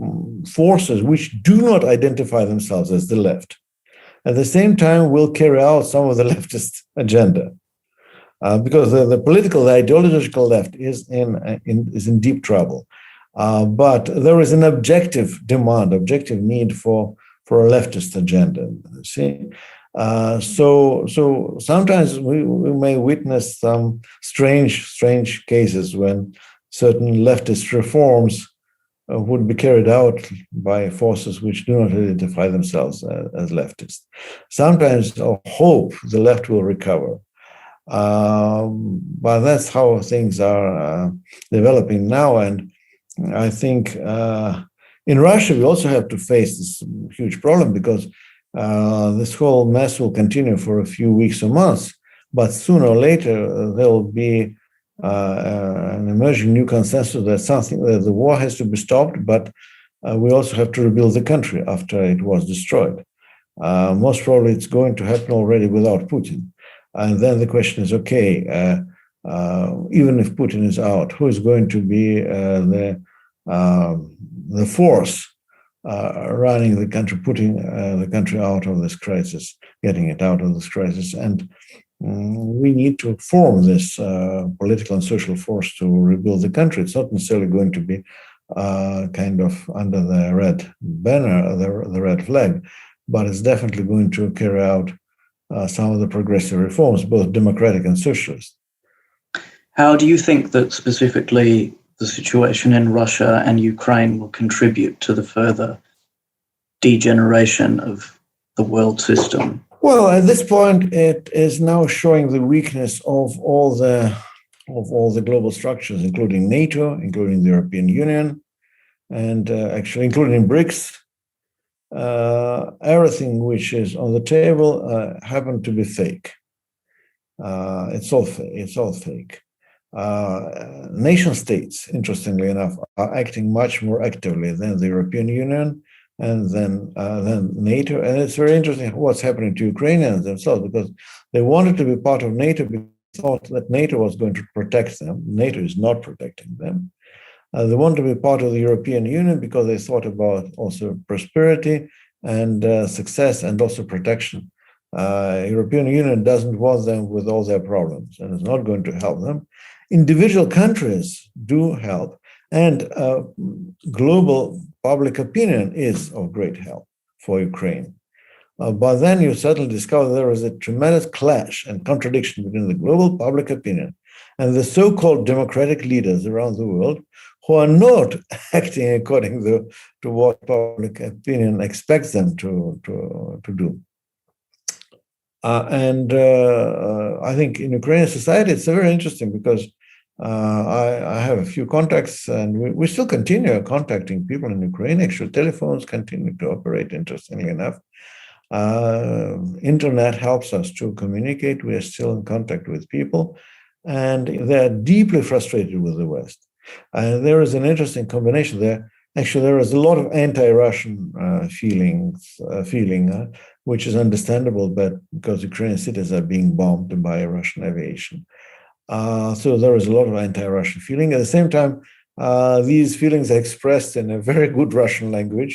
forces which do not identify themselves as the left, at the same time will carry out some of the leftist agenda. Because the political, the ideological left is in deep trouble. But there is an objective demand, objective need for a leftist agenda. See, so sometimes we may witness some strange cases when certain leftist reforms would be carried out by forces which do not identify themselves as leftist. Sometimes I hope the left will recover. But that's how things are developing now. And I think in Russia, we also have to face this huge problem because this whole mess will continue for a few weeks or months. But sooner or later, there will be an emerging new consensus that the war has to be stopped, but we also have to rebuild the country after it was destroyed. Most probably, it's going to happen already without Putin. And then the question is, okay, even if Putin is out, who is going to be the force running the country, putting the country out of this crisis, getting it out of this crisis? And we need to form this political and social force to rebuild the country. It's not necessarily going to be kind of under the red banner, the red flag, but it's definitely going to carry out some of the progressive reforms, both democratic and socialist. How do you think that specifically the situation in Russia and Ukraine will contribute to the further degeneration of the world system? Well, at this point, it is now showing the weakness of all the global structures, including NATO, including the European Union, and actually including BRICS. Everything which is on the table happened to be fake. It's all fake. nation states, interestingly enough, are acting much more actively than the European Union and then NATO. And it's very interesting what's happening to Ukrainians themselves, because they wanted to be part of NATO because they thought that NATO was going to protect them. NATO is not protecting them. They wanted to be part of the European Union because they thought about also prosperity and success and also protection. European Union doesn't want them with all their problems and is not going to help them. Individual countries do help, and global public opinion is of great help for Ukraine. But then you suddenly discover there is a tremendous clash and contradiction between the global public opinion and the so-called democratic leaders around the world who are not acting according to what public opinion expects them to do. I think in Ukrainian society, it's very interesting because I have a few contacts, and we still continue contacting people in Ukraine. Actually, telephones continue to operate, interestingly enough. Internet helps us to communicate. We are still in contact with people, and they're deeply frustrated with the West. There is an interesting combination there. Actually, there is a lot of anti-Russian feeling, which is understandable, but because Ukrainian cities are being bombed by Russian aviation. So there is a lot of anti-Russian feeling. At the same time, these feelings are expressed in a very good Russian language,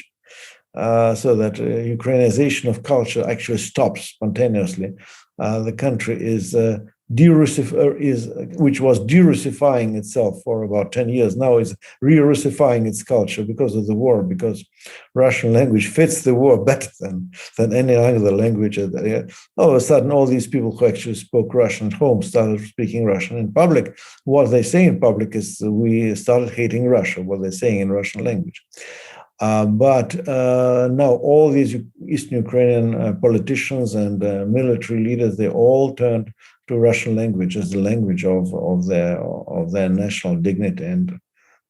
so that Ukrainization of culture actually stops spontaneously. The country is which was de-Russifying itself for about 10 years, now is re-Russifying its culture because of the war, because Russian language fits the war better than any other language. All of a sudden, all these people who actually spoke Russian at home started speaking Russian in public. What they say in public is, we started hating Russia, what they're saying in Russian language. But now all these Eastern Ukrainian politicians and military leaders, they all turned to Russian language as the language of their national dignity, and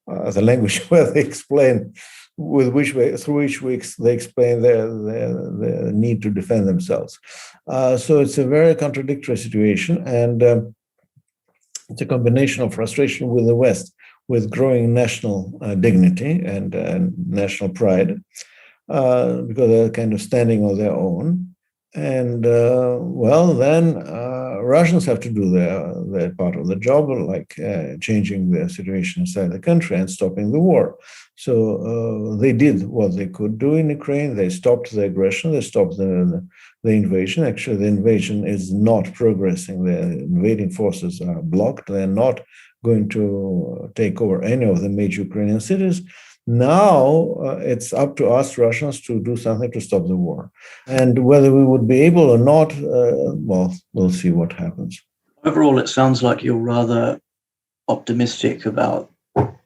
the language where they explain through which they explain their need to defend themselves. So it's a very contradictory situation, and it's a combination of frustration with the West, with growing national dignity and national pride, because they're kind of standing on their own. And then Russians have to do their part of the job, like changing the situation inside the country and stopping the war. So they did what they could do in Ukraine. They stopped the aggression. They stopped the invasion. Actually, the invasion is not progressing. The invading forces are blocked. They're not going to take over any of the major Ukrainian cities. Now it's up to us Russians to do something to stop the war. And whether we would be able or not, we'll see what happens. Overall, it sounds like you're rather optimistic about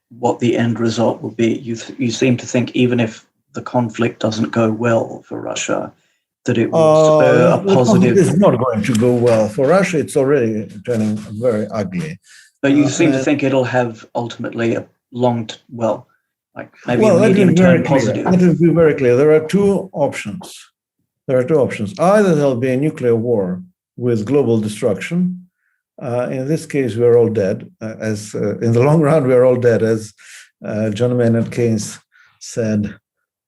what the end result will be. You seem to think even if the conflict doesn't go well for Russia, that it will spur a positive... It's not going to go well for Russia. It's already turning very ugly. But you seem to think it'll have ultimately a maybe a medium-term positive. Let me be very clear. There are two options. Either there'll be a nuclear war with global destruction. In this case, we're all dead. As in the long run, we're all dead, as John Maynard Keynes said.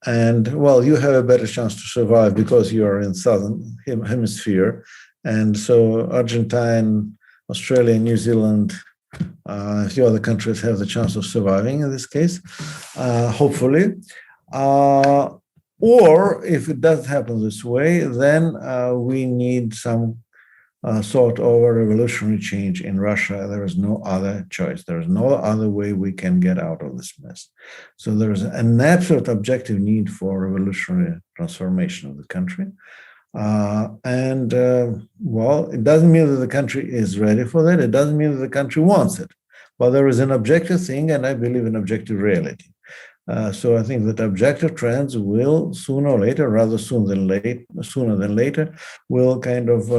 And you have a better chance to survive because you are in southern hemisphere. And so Argentina, Australia, New Zealand, a few other countries have the chance of surviving in this case, hopefully. Or if it doesn't happen this way, then we need some sort of a revolutionary change in Russia. There is no other choice. There is no other way we can get out of this mess. So there is an absolute objective need for revolutionary transformation of the country. It doesn't mean that the country is ready for that. It doesn't mean that the country wants it. But there is an objective thing, and I believe in objective reality. So I think that objective trends will sooner or later, rather sooner than later, will kind of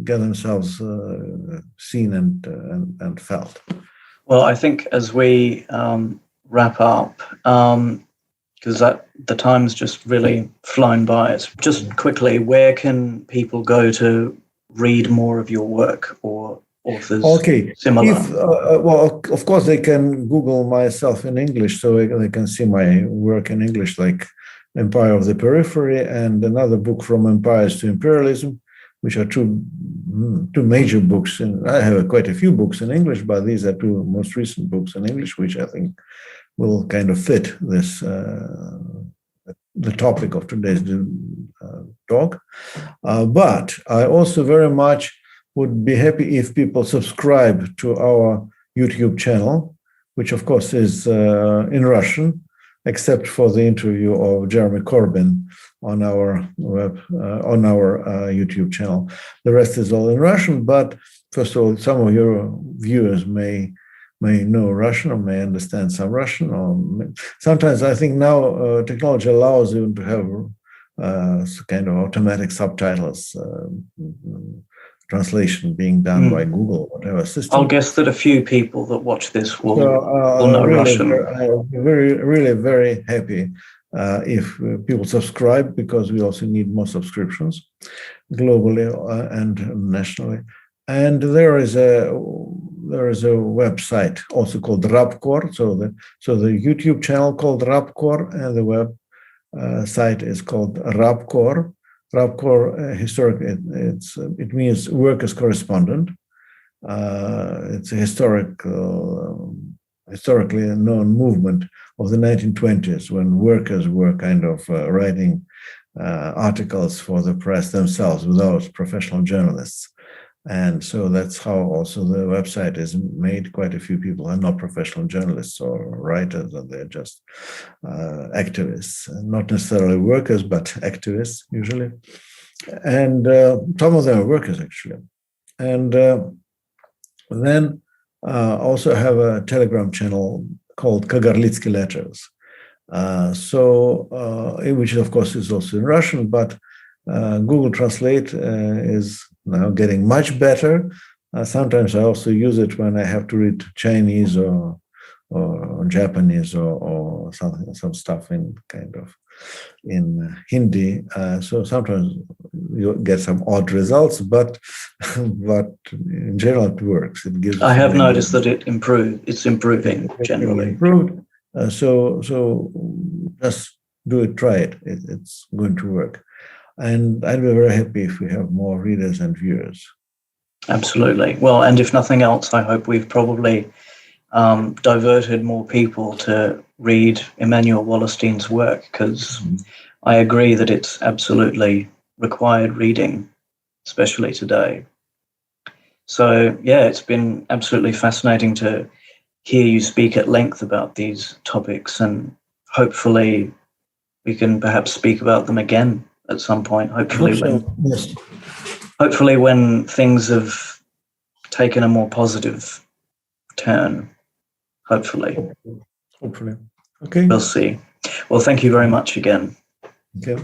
get themselves seen and felt. Well, I think as we wrap up, because the time's just really flown by. It's just quickly, where can people go to read more of your work or authors Okay. similar? Well, of course, they can Google myself in English, so they can see my work in English, like Empire of the Periphery and another book, From Empires to Imperialism, which are two major books. And I have quite a few books in English, but these are two most recent books in English, which I think will kind of fit this the topic of today's talk. But I also very much would be happy if people subscribe to our YouTube channel, which of course is in Russian, except for the interview of Jeremy Corbyn on our YouTube channel. The rest is all in Russian, but first of all, some of your viewers may know Russian or may understand some Russian. Or sometimes I think now technology allows you to have kind of automatic subtitles, translation being done by Google, whatever system. I'll guess that a few people that watch this will know really, Russian. I'm very happy if people subscribe, because we also need more subscriptions globally and nationally. And there is a website also called Rabkor. So the YouTube channel called Rabkor, and the web site is called Rabkor. Rabkor historically it means workers' correspondent. It's a historically known movement of the 1920s, when workers were kind of writing articles for the press themselves without professional journalists. And so that's how also the website is made. Quite a few people are not professional journalists or writers, and they're just activists, not necessarily workers, but activists usually. And some of them are workers, actually. And then also have a Telegram channel called Kagarlitsky Letters. Which of course is also in Russian, but Google Translate is now getting much better. Sometimes I also use it when I have to read Chinese or Japanese or some stuff in Hindi. So sometimes you get some odd results, but in general it works. It gives. I have noticed that it's improving generally. Improved. So just do it, try it. It's going to work. And I'd be very happy if we have more readers and viewers. Absolutely. Well, and if nothing else, I hope we've probably diverted more people to read Immanuel Wallerstein's work, because I agree that it's absolutely required reading, especially today. So, yeah, it's been absolutely fascinating to hear you speak at length about these topics, and hopefully we can perhaps speak about them again at some point. Hopefully when things have taken a more positive turn. Hopefully. Okay. We'll see. Well, thank you very much again. Okay.